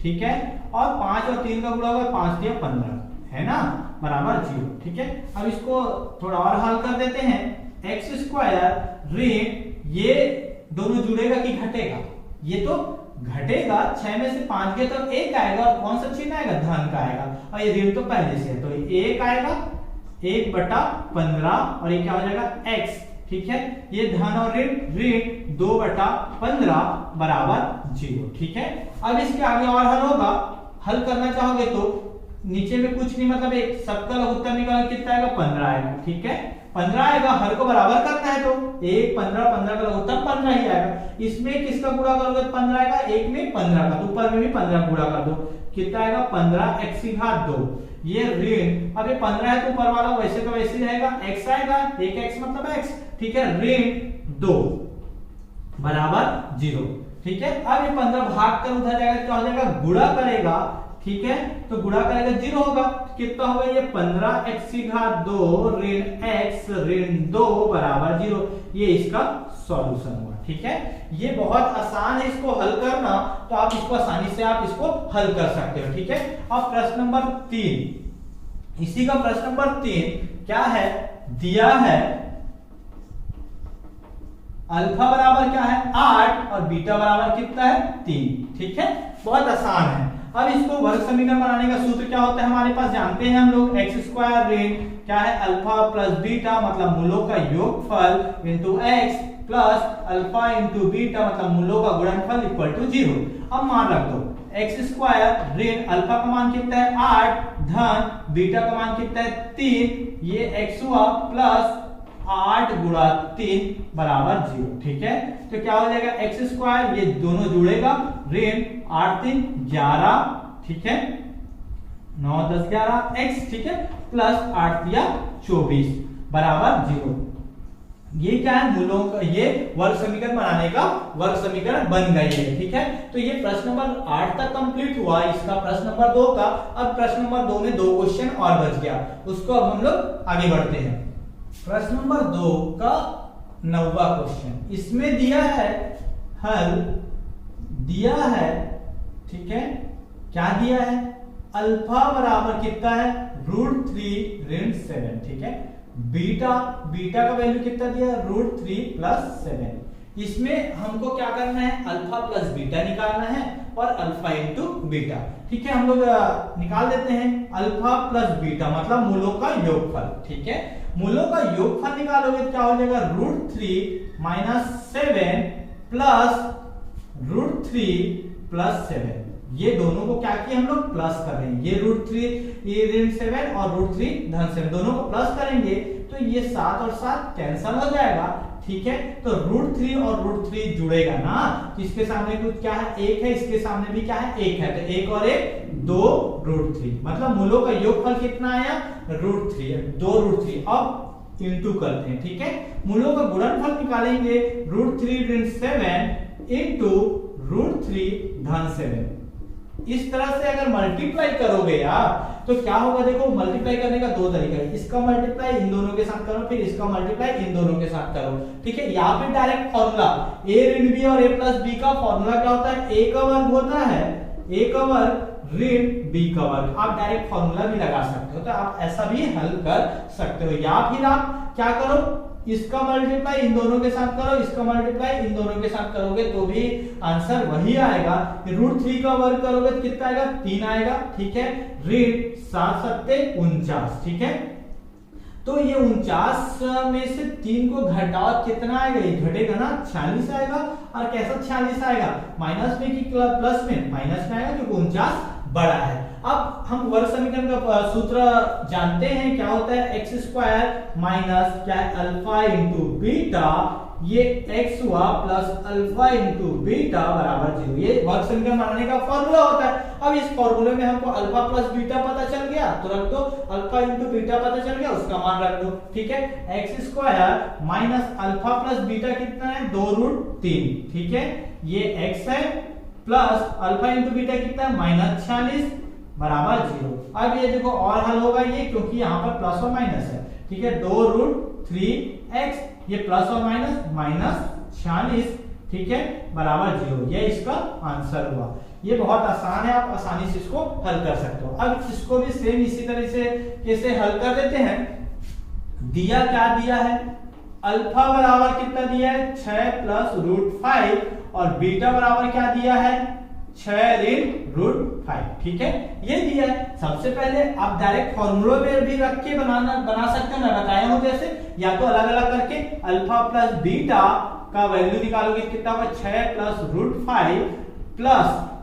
ठीक है, और 5 और 3 का गुणा होगा 5 3 15, है ना, बराबर 0, ठीक है। अब इसको थोड़ा और हल कर देते हैं, एक्स स्क्वायर ऋण ये दोनों जुड़ेगा कि घटेगा, ये तो घटेगा, 6 में से 5 गए तो 1 आएगा, और कौन सा चिन्ह आएगा धन का आएगा, और ये ऋण तो पहले से है तो 1 आएगा 1/15 और ये क्या हो जाएगा x, ठीक है, ये धन और ऋण 2/15 बराबर 0, ठीक है। अब इसके आगे और हल होगा, हल करना चाहोगे तो नीचे में कुछ नहीं, मतलब एक सबका लघुत्तम निकालना कितना आएगा 15 आएगा, ठीक है, 15 आएगा, हर को बराबर करना है तो 1 15 15 का लघुत्तम 15 ही आएगा। इसमें किसका गुणा करोगे तो 15 आएगा, एक में 15 का, तो ऊपर में भी 15 गुणा कर दो, कितना आएगा 15x/2, ये ऋण, अब ये 15 है तो ऊपर वाला वैसे का वैसे रहेगा, x आएगा, 1x मतलब x, ठीक है, ऋण 2 बराबर 0, ठीक है। अब ये 15 भाग कर उधर जाएगा, क्या हो जाएगा गुणा करेगा, ठीक है, तो गुणा करेगा 0 होगा, कितना होगा ये 15x/2 ऋण x ऋण 2 बराबर 0, ये इसका सॉल्यूशन हुआ, ठीक है। ये बहुत आसान है इसको हल करना, तो आप इसको आसानी से आप इसको हल कर सकते हो, ठीक है। अब प्रश्न नंबर 3, इसी का प्रश्न नंबर 3 क्या है, दिया है अल्फा बराबर क्या है 8 और बीटा बराबर कितना है 3, ठीक है, बहुत आसान है। अब इसको वर्ग समीकरण बनाने का सूत्र क्या होता है हमारे पास, जानते हैं हम लोग, एक्स स्क्वायर ऋण क्या है अल्फा प्लस बीटा मतलब मूलों का योगफल into x plus alpha into beta मतलब मूलों का गुणनफल इक्वल टू 0। अब मान रख दो, एक्स स्क्वायर ऋण अल्फा का मान कितना है 8 धन बीटा का मान कितना है 3, ये x हुआ प्लस 8 गुणा 3 बराबर 0, ठीक है। तो क्या हो जाएगा एक्स स्क्वायर, ये दोनों जुड़ेगा, ऋण 8 3 11, ठीक है, 9 10 11 x, ठीक है, प्लस 8 3 24 बराबर 0, ये क्या है, मूलों का ये वर्ग समीकरण बनाने का वर्ग समीकरण बन गई है। ठीक है, तो ये प्रश्न नंबर 8 तक कंप्लीट हुआ इसका प्रश्न नंबर 2 का। अब प्रश्न नंबर 2 में 2 क्वेश्चन और बच गया, उसको अब हम लोग आगे बढ़ते हैं। प्रश्न नंबर 2 का 9वां क्वेश्चन, इसमें दिया है हल, दिया है, ठीक है, क्या दिया है, अल्फा बराबर कितना है, √3 ऋण 7, ठीक है, बीटा का वैल्यू कितना दिया, √3 + 7। इसमें हमको क्या करना है, अल्फा प्लस बीटा निकालना है और अल्फा इंटू बीटा। ठीक है, हम लोग निकाल देते हैं अल्फा प्लस बीटा मतलब मूलों का योगफल। ठीक है, मूलों का योगफल निकालोगे तो क्या हो जाएगा, √3 - 7 प्लस √3 + 7। ये दोनों को क्या किया हम लोग, प्लस कर रहे हैं, ये √3 ऋण 7 और √3 धन 7 दोनों को प्लस करेंगे तो ये 7 और 7 कैंसिल हो जाएगा। ठीक है, तो √3 और √3 जुड़ेगा ना, तो इसके सामने कुछ क्या है, 1 है, इसके सामने भी क्या है, 1 है, तो 1 और 1 2 √3 मतलब मूलों का योगफल कितना आया, √3 2 √3। अब इंटू करते हैं। ठीक है, मूलों का गुणनफल निकालेंगे, √3 ऋण 7 इंटू √3 धन 7। इस तरह से अगर मल्टीप्लाई करोगे यार तो क्या होगा, देखो मल्टीप्लाई करने का 2 तरीका है, इसका मल्टीप्लाई इन दोनों के साथ करो, फिर इसका मल्टीप्लाई इन दोनों के साथ करो। ठीक है, यहाँ पे डायरेक्ट फॉर्मूला a ऋण b और a प्लस b का फॉर्मूला क्या होता है, a का वर्ग होता है, a का वर्ग ऋण b का वर्ग। आप डायरेक्ट फॉर्मूला भी लगा सकते हो, तो आप ऐसा भी हल कर सकते हो, या फिर आप क्या करो, इसका मल्टीप्लाई इन दोनों के साथ करो, इसका मल्टीप्लाई इन दोनों के साथ करोगे तो भी आंसर वही आएगा। √3 का वर्ग करोगे तो कितना आएगा, 3 आएगा। ठीक है, ऋण 7 7 49। ठीक है, तो ये 49 में से 3 को घटाओ कितना आएगा, ये घटेगा ना, 46 आएगा। और कैसा 46 आएगा, माइनस में कि प्लस में, माइनस में आएगा क्योंकि 49 बड़ा है। अब हम वर्ग समीकरण का सूत्र जानते हैं, क्या होता है, x² माइनस क्या है, अल्फा इंटू बीटा, ये x हुआ प्लस अल्फा इंटू बीटा बराबर 0। ये वर्ग समीकरण बनाने का फॉर्मूला होता है। अब इस फॉर्मूले में हमको अल्फा प्लस बीटा पता चल गया तो रख दो, अल्फा इंटू बीटा पता चल गया उसका मान रख दो। ठीक है, x² minus alpha plus beta कितना है, 2 √3। ठीक है, ये x है प्लस अल्फा इंटू बीटा कितना है, -46 बराबर 0। अब ये देखो और हल होगा ये, क्योंकि यहाँ पर प्लस और माइनस है। ठीक है, 2 √3x, ये प्लस और माइनस -46, ठीक है, बराबर 0। ये इसका आंसर हुआ। ये बहुत आसान है, आप आसानी से इसको हल कर सकते हो। अब इसको भी सेम इसी तरह से कैसे हल कर देते हैं। दिया क्या दिया है, अल्फा बराबर कितना दिया है, 6 + √5 और बीटा बराबर क्या दिया है, 6 ऋण √5। ठीक है, ये दिया है। सबसे पहले आप डायरेक्ट फॉर्मूला में भी रख के बना सकते हो, मैं बताया हूं जैसे, या तो अलग अलग करके अल्फा प्लस बीटा का वैल्यू निकालोगे कितना होगा, 6 + √5 प्लस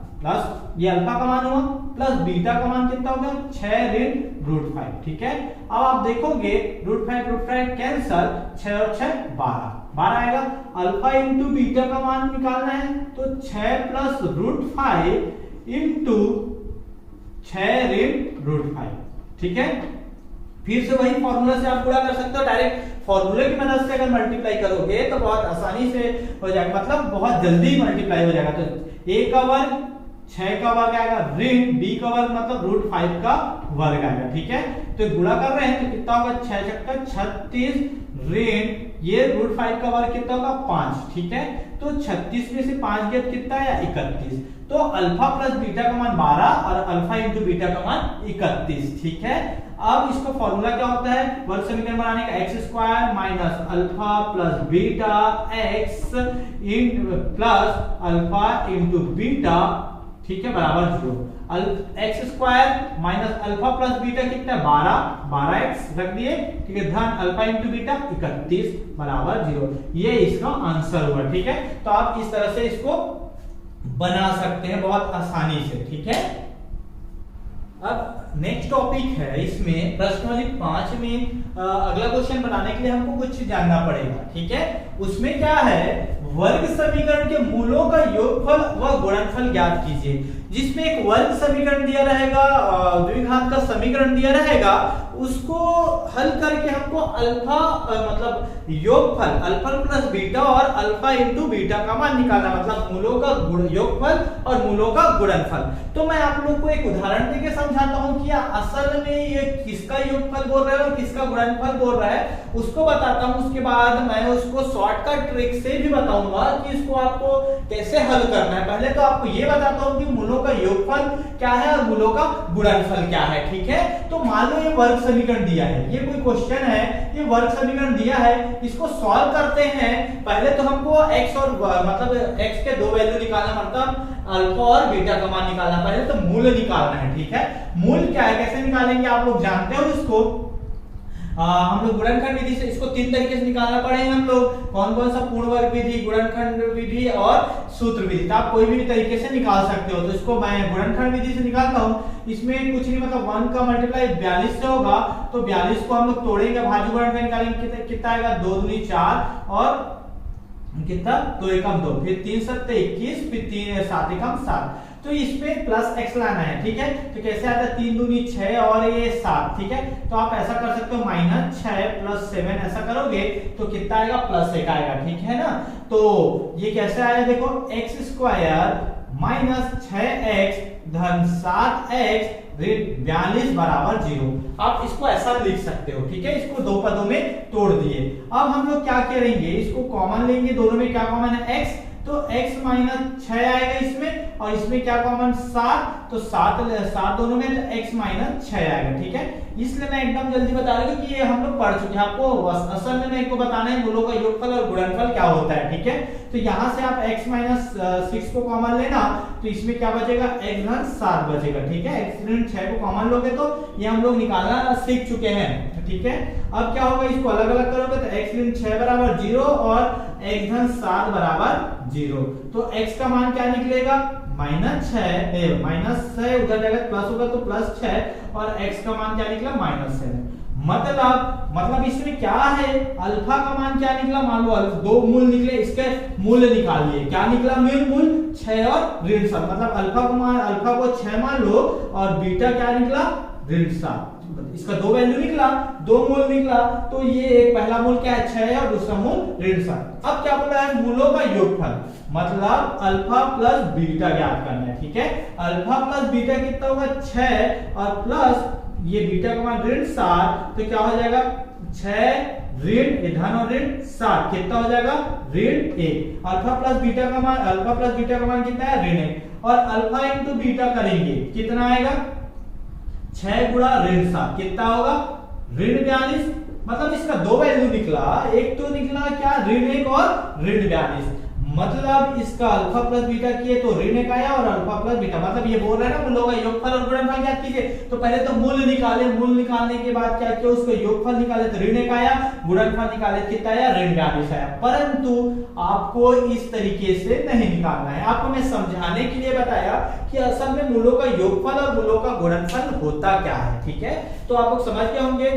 ये अल्फा का मान हुआ प्लस बीटा का मान कितना होगा, 6 ऋण √5। ठीक है, अब आप देखोगे √5 कैंसल, 6 और 6 12 आएगा। अल्फा इंटू बीटा का मान निकालना है तो 6 + √5 इंटू 6 ऋण √5। ठीक है, फिर से वही फॉर्मूला से आप पूरा कर सकते हो। डायरेक्ट फॉर्मूले की मदद से अगर मल्टीप्लाई करोगे तो बहुत आसानी से हो जाएगा, मतलब बहुत जल्दी मल्टीप्लाई हो जाएगा। तो a का वर्ग 6 का वर्ग आएगा, ऋण b का वर्ग मतलब √5 का वर्ग आएगा। ठीक है, तो गुणा कर रहे हैं तो कितना होगा, 6 × 36 ऋण ये √5 का वर्ग कितना होगा, 5। ठीक है, तो 36 में से 5 गया कितना है, 31। तो अल्फा प्लस बीटा का मान 12 और अल्फा इंटू बीटा का मान 31। ठीक है, अब इसका फॉर्मूला क्या होता है वर्ग समीकरण बनाने का, x² minus alpha plus beta x plus alpha into beta, ठीक है, बराबर 0। x² minus alpha plus beta कितना है, 12x रख दिए। ठीक है, धन अल्फा इंटू बीटा 31 बराबर 0। ये इसका आंसर हुआ। ठीक है, तो आप इस तरह से इसको बना सकते हैं बहुत आसानी से। ठीक है, अब नेक्स्ट टॉपिक है, इसमें प्रश्नावली 5 में अगला क्वेश्चन बनाने के लिए हमको कुछ जानना पड़ेगा। ठीक है, उसमें क्या है, वर्ग समीकरण के मूलों का योगफल व गुणनफल ज्ञात कीजिए। जिसमें एक वर्ग समीकरण दिया रहेगा, द्विघात का समीकरण दिया रहेगा, उसको हल करके हमको अल्फा मतलब योगफल अल्फा प्लस बीटा और अल्फा इंटू बीटा का मान निकालना, मतलब मूलों का योगफल और मूलों का गुणनफल। तो मैं आप लोग को एक उदाहरण देके समझाता हूं कि असल में ये किसका योगफल बोल रहा है और किसका गुणनफल बोल रहा है, उसको बताता हूं। उसके बाद मैं उसको शॉर्टकट ट्रिक से भी बताऊंगा कि इसको आपको कैसे हल करना है। पहले तो आपको ये बताता हूं कि मूलों का योगफल क्या है और मूलों का गुणनफल क्या है, ठीक है। तो मान लो ये वर्ग समीकरण दिया है, ये कोई क्वेश्चन है, ये वर्ग समीकरण दिया है, इसको सॉल्व करते हैं। पहले तो हमको x और मतलब x के दो वैल्यू निकालना, मतलब अल्फा और बीटा का मान निकालना। पहले तो मूल निकालना है, ठीक है। मूल क्या है, कैसे निकालेंगे आप लोग जानते हो इसको। हम लोग गुणनखंड विधि से इसको तीन तरीके से निकालना पड़ेगा। हम लोग कौन कौन सा, पूर्ण वर्ग विधि, गुणनखंड विधि और सूत्र विधि। तो आप कोई भी तरीके से निकाल सकते हो। तो इसको मैं गुणनखंड विधि से निकालता हूं। इसमें कुछ नहीं, मतलब 1 का मल्टीप्लाई 42 से होगा, तो 42 को हम लोग तोड़ेंगे, भाज्य गुणनखंड निकालेंगे, कितना आएगा 2 दूनी 4 और कितना 2 एकम 2, फिर 3 सत्ते 21, फिर 3 7 एकम 7। तो इसमें प्लस x लाना है, ठीक है। तो कैसे आता है, 3 दूनी 6 और ये 7, ठीक है। तो आप ऐसा कर सकते हो -6 + 7, ऐसा करोगे तो कितना आएगा +1 आएगा, ठीक है ना। तो ये कैसे आया, देखो x² - 6x धन 7x ऋण 42 बराबर 0। आप इसको ऐसा लिख सकते हो, ठीक है। इसको दो पदों में तोड़ दिए। अब हम लोग क्या करेंगे, इसको कॉमन लेंगे, दोनों में क्या कॉमन है x, तो x - 6 आएगा इसमें, और इसमें क्या कॉमन 7, तो 7 दोनों में, तो x - 6 आएगा, ठीक है। इसलिए मैं एकदम जल्दी बता रहा हूं कि ये हम लोग पढ़ चुके हैं। आपको असल में मेरे को बताना है मूलों का योगफल और गुणनफल क्या होता है, ठीक है। तो यहां से आप x - 6 को कॉमन लेना, तो इसमें क्या बचेगा, x धन 7 बचेगा, ठीक है। x ऋण 6 को कॉमन लोगे तो ये हम लोग निकालना सीख चुके हैं, ठीक है। अब क्या होगा, इसको अलग अलग करोगे तो x ऋण 6 बराबर 0 और x धन 7 बराबर 0। तो x का मान क्या निकलेगा, -6 उधर जाएगा प्लस होगा तो +6, और x का मान क्या निकला -7। मतलब इसमें क्या है, अल्फा का मान क्या निकला, मान लो दो मूल निकले, इसके मूल निकालिए। क्या निकला, मूल 6 और ऋण 7, मतलब अल्फा को 6 मान लो और बीटा क्या निकला, ऋण 7। इसका दो वैल्यू निकला, दो मूल निकला, तो ये एक पहला मूल क्या है 6 और दूसरा मूल ऋण 7। अब क्या बोला है, मूलों का योगफल, मतलब अल्फा प्लस बीटा ज्ञात करना है, ठीक है। अल्फा प्लस बीटा कितना होगा 6 और प्लस ये बीटा का मान ऋण 7, तो क्या हो जाएगा 6 ऋण धन और ऋण 7 कितना हो जाएगा, ऋण 1। अल्फा प्लस बीटा का मान कितना है, ऋण 1, और अल्फा इंटू बीटा करेंगे कितना आएगा, 6 गुणा ऋण 7 कितना होगा, ऋण 42। मतलब इसका दो वैल्यू निकला, एक तो निकला क्या, ऋण 1 और ऋण 42। मतलब इसका अल्फा प्लस बीटा किए तो ऋण 1 आया और अल्फा प्लस बीटा, मतलब ये बोल रहा है ना मूलों का योगफल और गुणनफल ज्ञात कीजिए। तो पहले तो मूल निकाले, मूल निकालने के बाद क्या किया, उसको योगफल निकाले तो ऋण 1 आया, गुणनफल निकाले कितना आया, ऋण 42 आया। परंतु आपको इस तरीके से नहीं निकालना है, आपको मैं समझाने के लिए बताया कि असल में मूलों का योगफल और मूलों का गुणनफल होता क्या है, ठीक है। तो आप लोग समझ गए होंगे,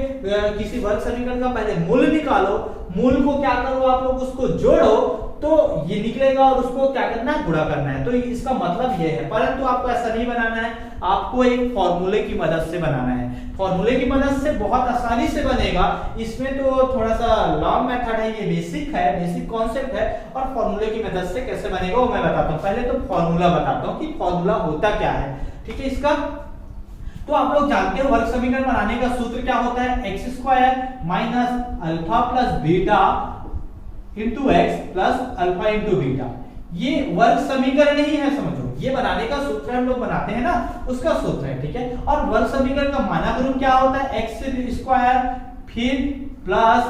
किसी वर्ग समीकरण का पहले मूल निकालो, मूल को क्या करो आप लोग, उसको जोड़ो तो ये निकलेगा और उसको क्या करना है, गुणा करना है। तो इसका मतलब ये है, परंतु आपको ऐसा नहीं बनाना है, आपको एक फॉर्मूले की मदद से बनाना है। फॉर्मूले की मदद से बहुत आसानी से बनेगा। इसमें तो थोड़ा सा लॉन्ग मेथड है, ये बेसिक कॉन्सेप्ट है, और फॉर्मूले की मदद से कैसे बनेगा वो मैं बताता हूँ। पहले तो फॉर्मूला बताता हूँ कि फॉर्मूला होता क्या है, ठीक है। इसका तो आप लोग जानते हो वर्ग समीकरण बनाने का सूत्र क्या होता है, x² minus alpha plus beta into x plus alpha into beta. ये वर्ग समीकरण ही है, समझो, ये बनाने का सूत्र हम लोग बनाते हैं ना, उसका सूत्र है, ठीक है। और वर्ग समीकरण का मानक रूप क्या होता है, x² फिर प्लस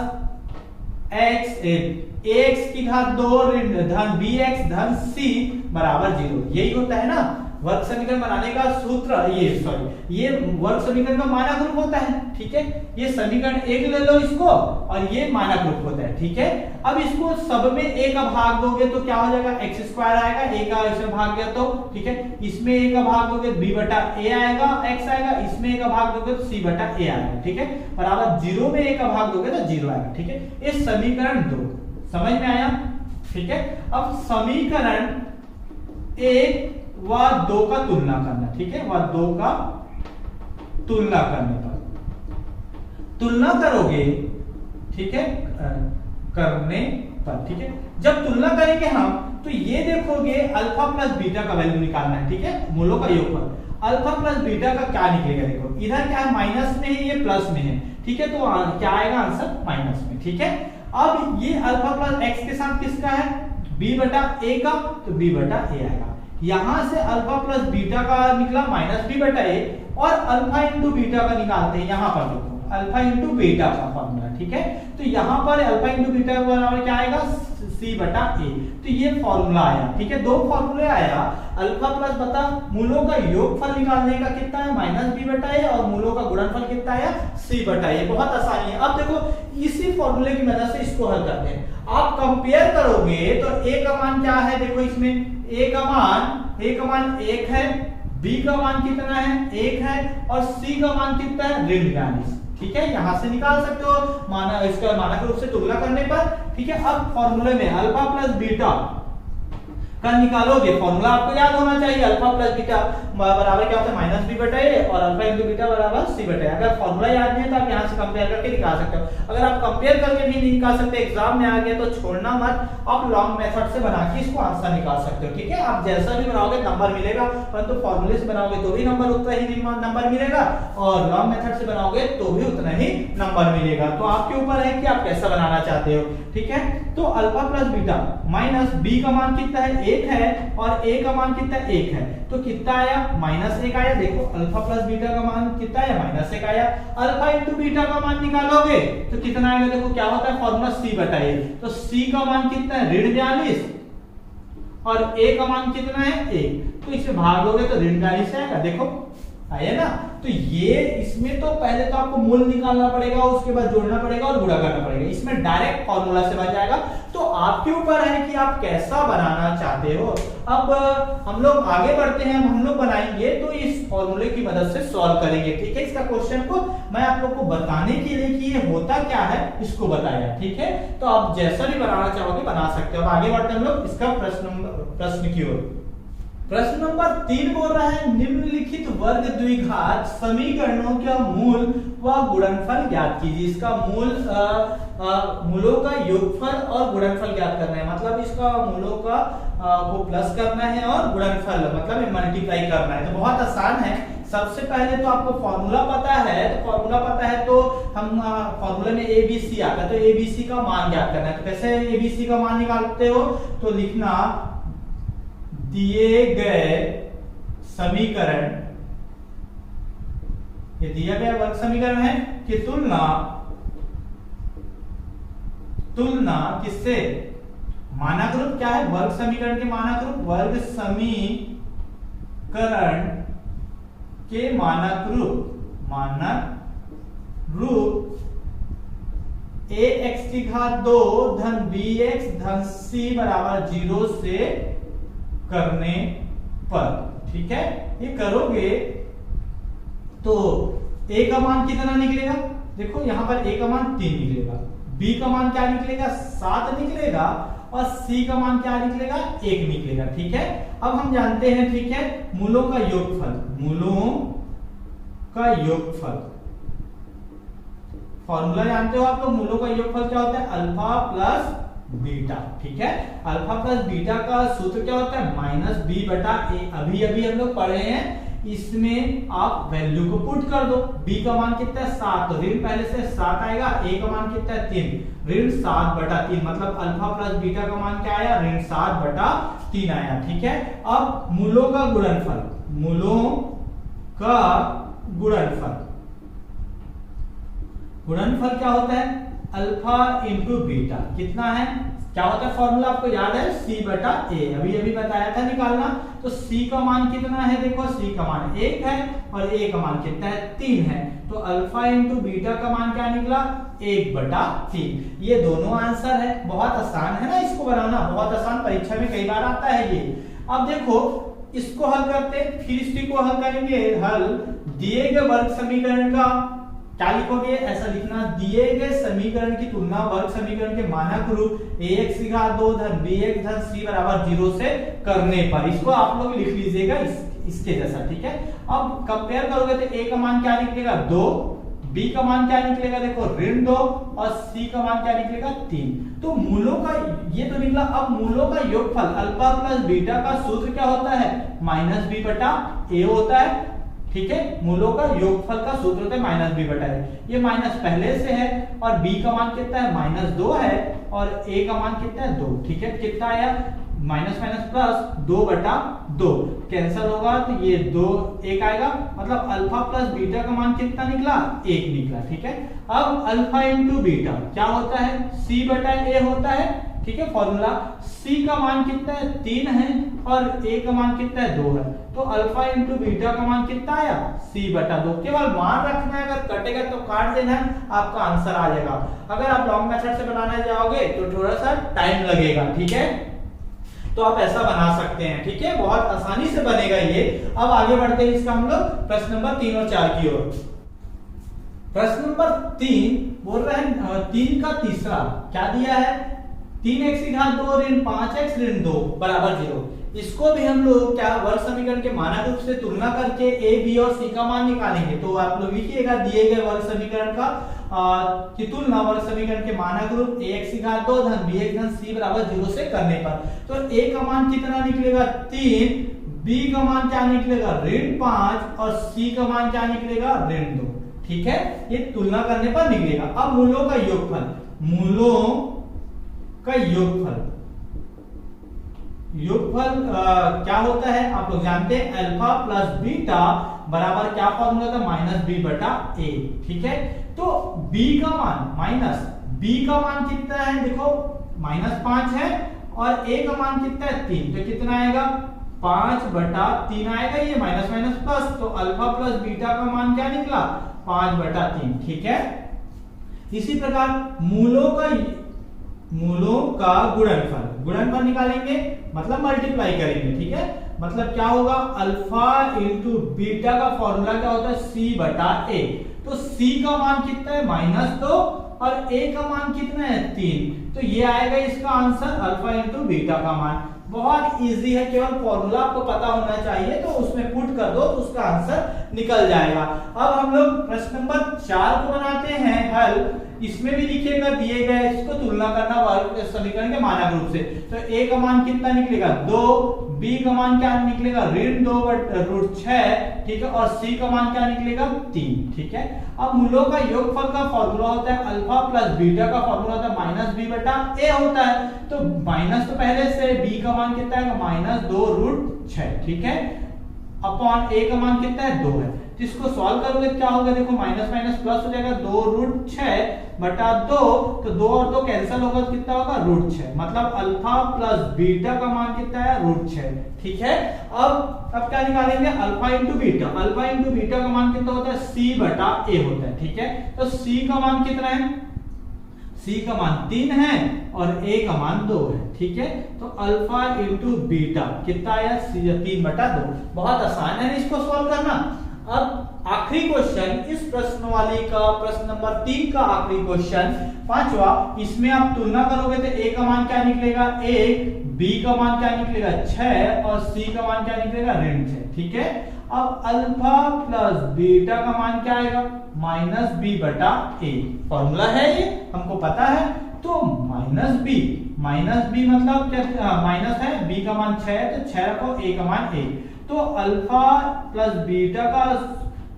x की घात 2 धन bx धन c बराबर 0। यही होता है ना वर्ग समीकरण बनाने का सूत्र, ये वर्ग समीकरण का मानक रूप होता है, ठीक है। ये समीकरण 1 ले लो इसको, और ये मानक रूप होता है, ठीक है। अब इसको सब में a का भाग दोगे तो क्या हो जाएगा, x² आएगा, a का इसमें भाग दिया तो, ठीक है। इसमें a का भाग दोगे b बटा a आएगा, x आएगा, इसमें a का भाग दोगे तो c बटा a आएगा, ठीक है। बराबर 0 में a का भाग दोगे तो 0 आएगा, ठीक है। ये समीकरण 2 समझ में आया, ठीक है। अब समीकरण 1 व 2 का तुलना करना, ठीक है, व 2 का तुलना करने पर तुलना करोगे, ठीक है, करने पर, ठीक है। जब तुलना करेंगे हम तो ये देखोगे अल्फा प्लस बीटा का वैल्यू निकालना है, ठीक है, मूलों का योगफल। अल्फा प्लस बीटा का क्या निकलेगा, देखो इधर क्या है, माइनस में है, ये प्लस में है, ठीक है, तो क्या आएगा आंसर माइनस में, ठीक है। अब ये अल्फा प्लस एक्स के साथ किसका है, b बटा a का, तो b बटा a आएगा। यहां से अल्फा प्लस बीटा का निकला माइनस b बटा a, और अल्फा इंटू बीटा का निकालते हैं, यहां पर देखो अल्फा इंटू बीटा का फॉर्मूला, ठीक है। तो यहां पर अल्फा इंटू बीटा का बराबर क्या आएगा, c बटा a, तो ये फॉर्मूला आया, ठीक है। दो फॉर्मूले आया, अल्फा प्लस बता मूलों का योगफल निकालने का कितना है, माइनस b बटा a, और मूलों का गुणनफल कितना है, c बटा a। बहुत आसानी है। अब देखो इसी फॉर्मूले की मदद से इसको हल करते हैं। आप कंपेयर करोगे तो a का मान क्या है, देखो इसमें a का मान 1 है, b का मान कितना है, 1 है, और c का मान कितना है, ऋण 42, ठीक है। यहां से निकाल सकते हो माना, इसका मानक रूप से तुलना करने पर, ठीक है। अब फॉर्मूले में अल्फा प्लस बीटा का निकालोगे, फॉर्मूला आपको याद होना चाहिए, अल्फा प्लस बीटा बराबर क्या होता है, माइनस b बटा a, और अल्फा इंटू बीटा बराबर c बटा a। अगर फॉर्मूला याद नहीं है तो आप यहां से कंपेयर करके निकाल सकते हो। अगर आप कंपेयर करके भी नहीं निकाल सकते, एग्जाम में आ गया तो छोड़ना मत, आप लॉन्ग मेथड से बना के इसको आंसर निकाल सकते हो, ठीक है। आप जैसा भी बनाओगे नंबर मिलेगा, परंतु फॉर्मूले से बनाओगे तो भी नंबर उतना ही नंबर मिलेगा, और लॉन्ग मेथड से बनाओगे तो भी उतना ही नंबर मिलेगा। तो आपके ऊपर है कि आप कैसा बनाना चाहते हो, ठीक है। तो alpha plus beta minus b का मान कितना है, 1 है, और a का मान कितना है, 1 है, तो कितना आया, माइनस 1 आया। देखो अल्फा प्लस बीटा का मान कितना आया, माइनस 1 आया। अल्फा इंटू बीटा का मान निकालोगे तो कितना आएगा, देखो क्या होता है फॉर्मूला c बटा a, तो c का मान कितना है, ऋण 42, और a का मान कितना है, 1, तो इसे भाग दोगे तो ऋण 42 आएगा, देखो आया ना। तो ये इसमें तो पहले तो आपको मूल निकालना पड़ेगा, उसके बाद जोड़ना पड़ेगा और गुणा करना पड़ेगा, इसमें डायरेक्ट फॉर्मूला से बन जाएगा। तो आपके ऊपर है कि आप कैसा बनाना चाहते हो। अब हम लोग आगे बढ़ते हैं, हम लोग बनाएंगे तो इस फॉर्मूले की मदद से सॉल्व करेंगे, ठीक है। इसका क्वेश्चन को मैं आप लोग को बताने के लिए कि ये होता क्या है इसको बताया, ठीक है। तो आप जैसा भी बनाना चाहोगे बना सकते हो। अब आगे बढ़ते हैं हम लोग इसका प्रश्न की ओर। प्रश्न नंबर 3 बोल रहा है, निम्नलिखित वर्ग द्विघात समीकरणों का मूल व गुणनफल ज्ञात कीजिए। इसका मूलों का योगफल और गुणनफल ज्ञात करना है, मतलब इसका मूलों का को प्लस करना है और गुणनफल मतलब मल्टीप्लाई करना है। तो बहुत आसान है। सबसे पहले तो आपको फॉर्मूला पता है, तो फॉर्मूला पता है तो हम फॉर्मूले में ABC आता है, तो ABC का मान ज्ञात करना है। तो कैसे ABC का मान निकालते हो, तो लिखना दिए गए समीकरण, ये दिया गया वर्ग समीकरण है कि तुलना किससे, मानक रूप क्या है, वर्ग समीकरण के मानक रूप, वर्ग समीकरण के मानक रूप ax की घात 2 धन bx धन c बराबर 0 से करने पर, ठीक है। ये करोगे तो a का मान कितना निकलेगा, देखो यहां पर a का मान 3 निकलेगा, b का मान क्या निकलेगा, 7 निकलेगा, और c का मान क्या निकलेगा, 1 निकलेगा, ठीक है। अब हम जानते हैं, ठीक है, मूलों का योगफल, फॉर्मूला जानते हो आप लोग, मूलों का योगफल क्या होता है, अल्फा प्लस बीटा, ठीक है। अल्फा प्लस बीटा का सूत्र क्या होता है, माइनस b बटा a। अभी हम लोग पढ़े हैं, इसमें आप वैल्यू को पुट कर दो। b का मान कितना है, 7, तो ऋण पहले से 7 आएगा, a का मान कितना है, 3, ऋण 7 बटा 3, मतलब अल्फा प्लस बीटा का मान क्या आया, ऋण 7 बटा 3 आया, ठीक है। अब मूलों का गुणनफल क्या होता है, अल्फा इंटू बीटा, कितना है, क्या होता है फॉर्मूला आपको याद है, c बटा a, अभी बताया था निकालना। तो c का मान कितना है, देखो c का मान 1 है, और a का मान कितना है, 3 है, तो अल्फा इंटू बीटा का मान क्या निकला, 1 बटा 3। ये दोनों आंसर है। बहुत आसान है ना इसको बनाना, बहुत आसान, परीक्षा में कई बार आता है ये। अब देखो इसको हल करते हैं, फिर इसी को हल करेंगे। हल दिए गए वर्ग समीकरण का क्या लिखोगे, ऐसा लिखना, दिए गए समीकरण की तुलना वर्ग समीकरण के मानक रूप ax की घात 2 धन bx धन c बराबर 0 से करने पर, इसको आप लोग लिख लीजिएगा इसके जैसा, ठीक है। अब कंपेयर करोगे तो a का मान क्या निकलेगा 2, b का मान क्या निकलेगा देखो ऋण 2 और c का मान क्या निकलेगा 3। तो मूलों का ये तो निकला। अब मूलों का योगफल अल्फा प्लस बीटा का सूत्र क्या होता है, माइनस बी बटा ए होता है, ठीक है। मूलों का योगफल का सूत्र होता है माइनस बी बटा ए। ये माइनस पहले से है और b का मान कितना है -2 है और a का मान कितना है 2, ठीक है। कितना आया, माइनस माइनस प्लस 2 बटा 2 कैंसिल होगा तो ये 2 1 आएगा, मतलब अल्फा प्लस बीटा का मान कितना निकला 1 निकला, ठीक है। अब अल्फा इंटू बीटा क्या होता है, c बटा a होता है, ठीक है। फॉर्मूला c का मान कितना है 3 है और a का मान कितना है 2 है, तो अल्फा इंटू बीटा का मान कितना आया c बटा 2। केवल मान रखना है, अगर कटेगा तो काट देना है, आपका आंसर आ जाएगा। अगर आप लॉन्ग मेथड से बनाने जाओगे तो थोड़ा सा टाइम लगेगा, ठीक है। तो आप ऐसा बना सकते हैं, ठीक है, बहुत आसानी से बनेगा ये। अब आगे बढ़ते हैं इसका हम लोग प्रश्न नंबर 3 और 4 की ओर। प्रश्न नंबर 3 बोल रहे हैं 3 का तीसरा क्या दिया है, 3x की घात 2 ऋण 5x ऋण 2 बराबर 0। इसको भी हम लोग क्या वर्ग समीकरण के मानक रूप से तुलना करके a b और c का मान निकालेंगे। तो आप लोग लिखिएगा दिए गए वर्ग समीकरण का की तुलना वर्ग समीकरण के मानक रूप ax की घात 2 धन bx धन c बराबर 0 से करने पर। तो a का मान कितना निकलेगा 3, b का मान क्या निकलेगा ऋण 5 और c का मान क्या निकलेगा ऋण 2, ठीक है। ये तुलना करने पर निकलेगा। अब मूलों का योगफल, मूलों का योगफल क्या होता है आप लोग जानते हैं, अल्फा प्लस बीटा बराबर क्या फॉर्मूला था माइनस बी बटा ए, ठीक है। तो b का मान b का मान कितना है देखो -5 है और a का मान कितना है 3, तो कितना आएगा 5 बटा 3 आएगा, ये माइनस माइनस प्लस, तो अल्फा प्लस बीटा का मान क्या निकला 5 बटा 3, ठीक है। इसी प्रकार मूलों का गुणनफल निकालेंगे, मतलब मल्टीप्लाई करेंगे, ठीक है। मतलब क्या होगा अल्फा इंटू बीटा का फॉर्मूला क्या होता है c बटा a। तो c का मान कितना है -2 और a का मान कितना है 3, तो ये आएगा इसका आंसर अल्फा इंटू बीटा का मान। बहुत इजी है, केवल फॉर्मूला आपको पता होना चाहिए, तो उसमें पुट कर दो तो उसका आंसर निकल जाएगा। अब हम लोग प्रश्न नंबर 4 को बनाते हैं हल। इसमें भी लिखिएगा दिए गए इसको तुलना करना वर्ग समीकरण के मानक रूप से। तो a का मान कितना निकलेगा 2, b का मान क्या निकलेगा ऋण 2 रूट 6, ठीक है, और c का मान क्या निकलेगा 3, ठीक है। अब मूलों का योगफल का फॉर्मूला होता है अल्फा प्लस बीटा का फॉर्मूला होता है माइनस बी बटा ए होता है। तो माइनस तो पहले से, b का मान कितना है -2 रूट 6, ठीक है, अपॉन a का मान कितना है 2 है। तो इसको सॉल्व करोगे क्या होगा देखो माइनस माइनस प्लस हो जाएगा 2 रूट 6 बटा 2, तो 2 और 2 कैंसिल होगा तो कितना होगा रूट 6, मतलब अल्फा प्लस बीटा का मान कितना है रूट 6, ठीक है। अब क्या निकालेंगे अल्फा इंटू बीटा का मान कितना होता है c बटा a होता है, ठीक है। तो c का मान कितना है, c का मान 3 है और a का मान 2 है, ठीक है। तो अल्फा इंटू बीटा कितना आया 3 बटा 2। बहुत आसान है इसको सॉल्व करना। अब आखिरी क्वेश्चन इस प्रश्न वाली का, प्रश्न नंबर 3 का आखिरी क्वेश्चन 5वां। इसमें आप तुलना करोगे तो a का मान क्या निकलेगा 1, b का मान क्या निकलेगा 6 और c का मान क्या निकलेगा ऋण 6, ठीक है। अब अल्फा प्लस बीटा का मान क्या आएगा -b बटा a, फॉर्मूला है ये हमको पता है। तो माइनस बी मतलब क्या, माइनस है, b का मान 6 है तो 6 रखो, a का मान 1, तो अल्फा प्लस बीटा का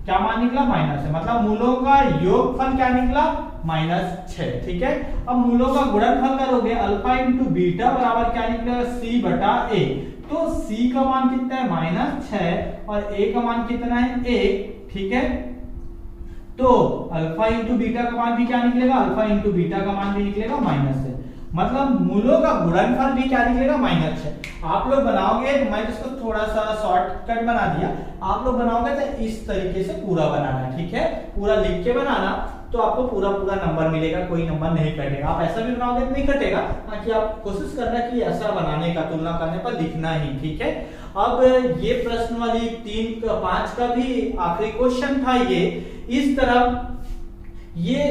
क्या मान निकला माइनस है, मतलब मूलों का योगफल क्या निकला -6, ठीक है। अब मूलों का गुणनफल करोगे अल्फा इंटू बीटा बराबर क्या निकलेगा c बटा a। तो c का मान कितना है -6 और a का मान कितना है 1, ठीक है। तो अल्फा इंटू बीटा का मान भी क्या निकलेगा, अल्फा इंटू बीटा का मान भी निकलेगा -6, मतलब मूलों का गुणनफल भी क्या निकलेगा -6। आप लोग बनाओगे, मैं इसको थोड़ा सा शॉर्टकट बना दिया, आप लोग बनाओगे तो इस तरीके से पूरा बनाना, ठीक है, पूरा लिख के बनाना, तो आपको पूरा नंबर मिलेगा, कोई नंबर नहीं कटेगा। आप ऐसा भी बनाओगे तो नहीं कटेगा, ताकि आप कोशिश करना कि ऐसा बनाने का, तुलना करने पर लिखना ही, ठीक है। अब ये प्रश्न वाली 3 का 5 का भी आखिरी क्वेश्चन था ये। इस तरह ये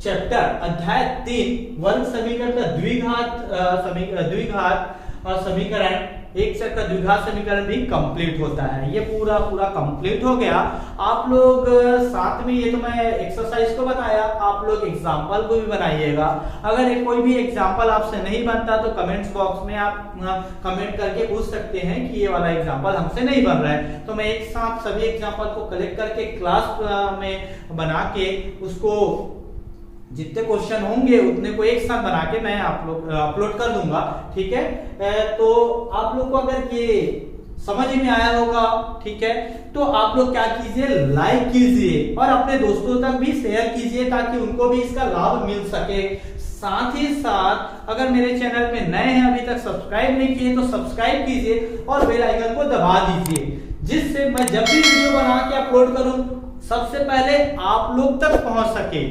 चैप्टर अध्याय 3 वर्ग समीकरण का द्विघात और समीकरण एक से का द्विघात समीकरण भी कंप्लीट होता है। ये पूरा कंप्लीट हो गया। आप लोग साथ में, ये तो मैं एक्सरसाइज को बताया, आप लोग एग्जाम्पल को भी बनाइएगा। अगर कोई भी एग्जाम्पल आपसे नहीं बनता तो कमेंट्स बॉक्स में आप कमेंट करके पूछ सकते हैं कि ये वाला एग्जाम्पल हमसे नहीं बन रहा है, तो मैं एक साथ सभी एग्जाम्पल को कलेक्ट करके क्लास में बना के उसको जितने क्वेश्चन होंगे उतने को एक साथ बना के मैं अपलोड कर दूंगा। ठीक है, तो आप लोग को अगर ये समझ में आया होगा, ठीक है, तो आप लोग क्या कीजिए, लाइक कीजिए और अपने दोस्तों तक भी शेयर कीजिए ताकि उनको भी इसका लाभ मिल सके। साथ ही साथ अगर मेरे चैनल पे नए हैं, अभी तक सब्सक्राइब नहीं किए तो सब्सक्राइब कीजिए और बेल आइकन को दबा दीजिए, जिससे मैं जब भी वीडियो बना के अपलोड करूं सबसे पहले आप लोग तक पहुंच सके।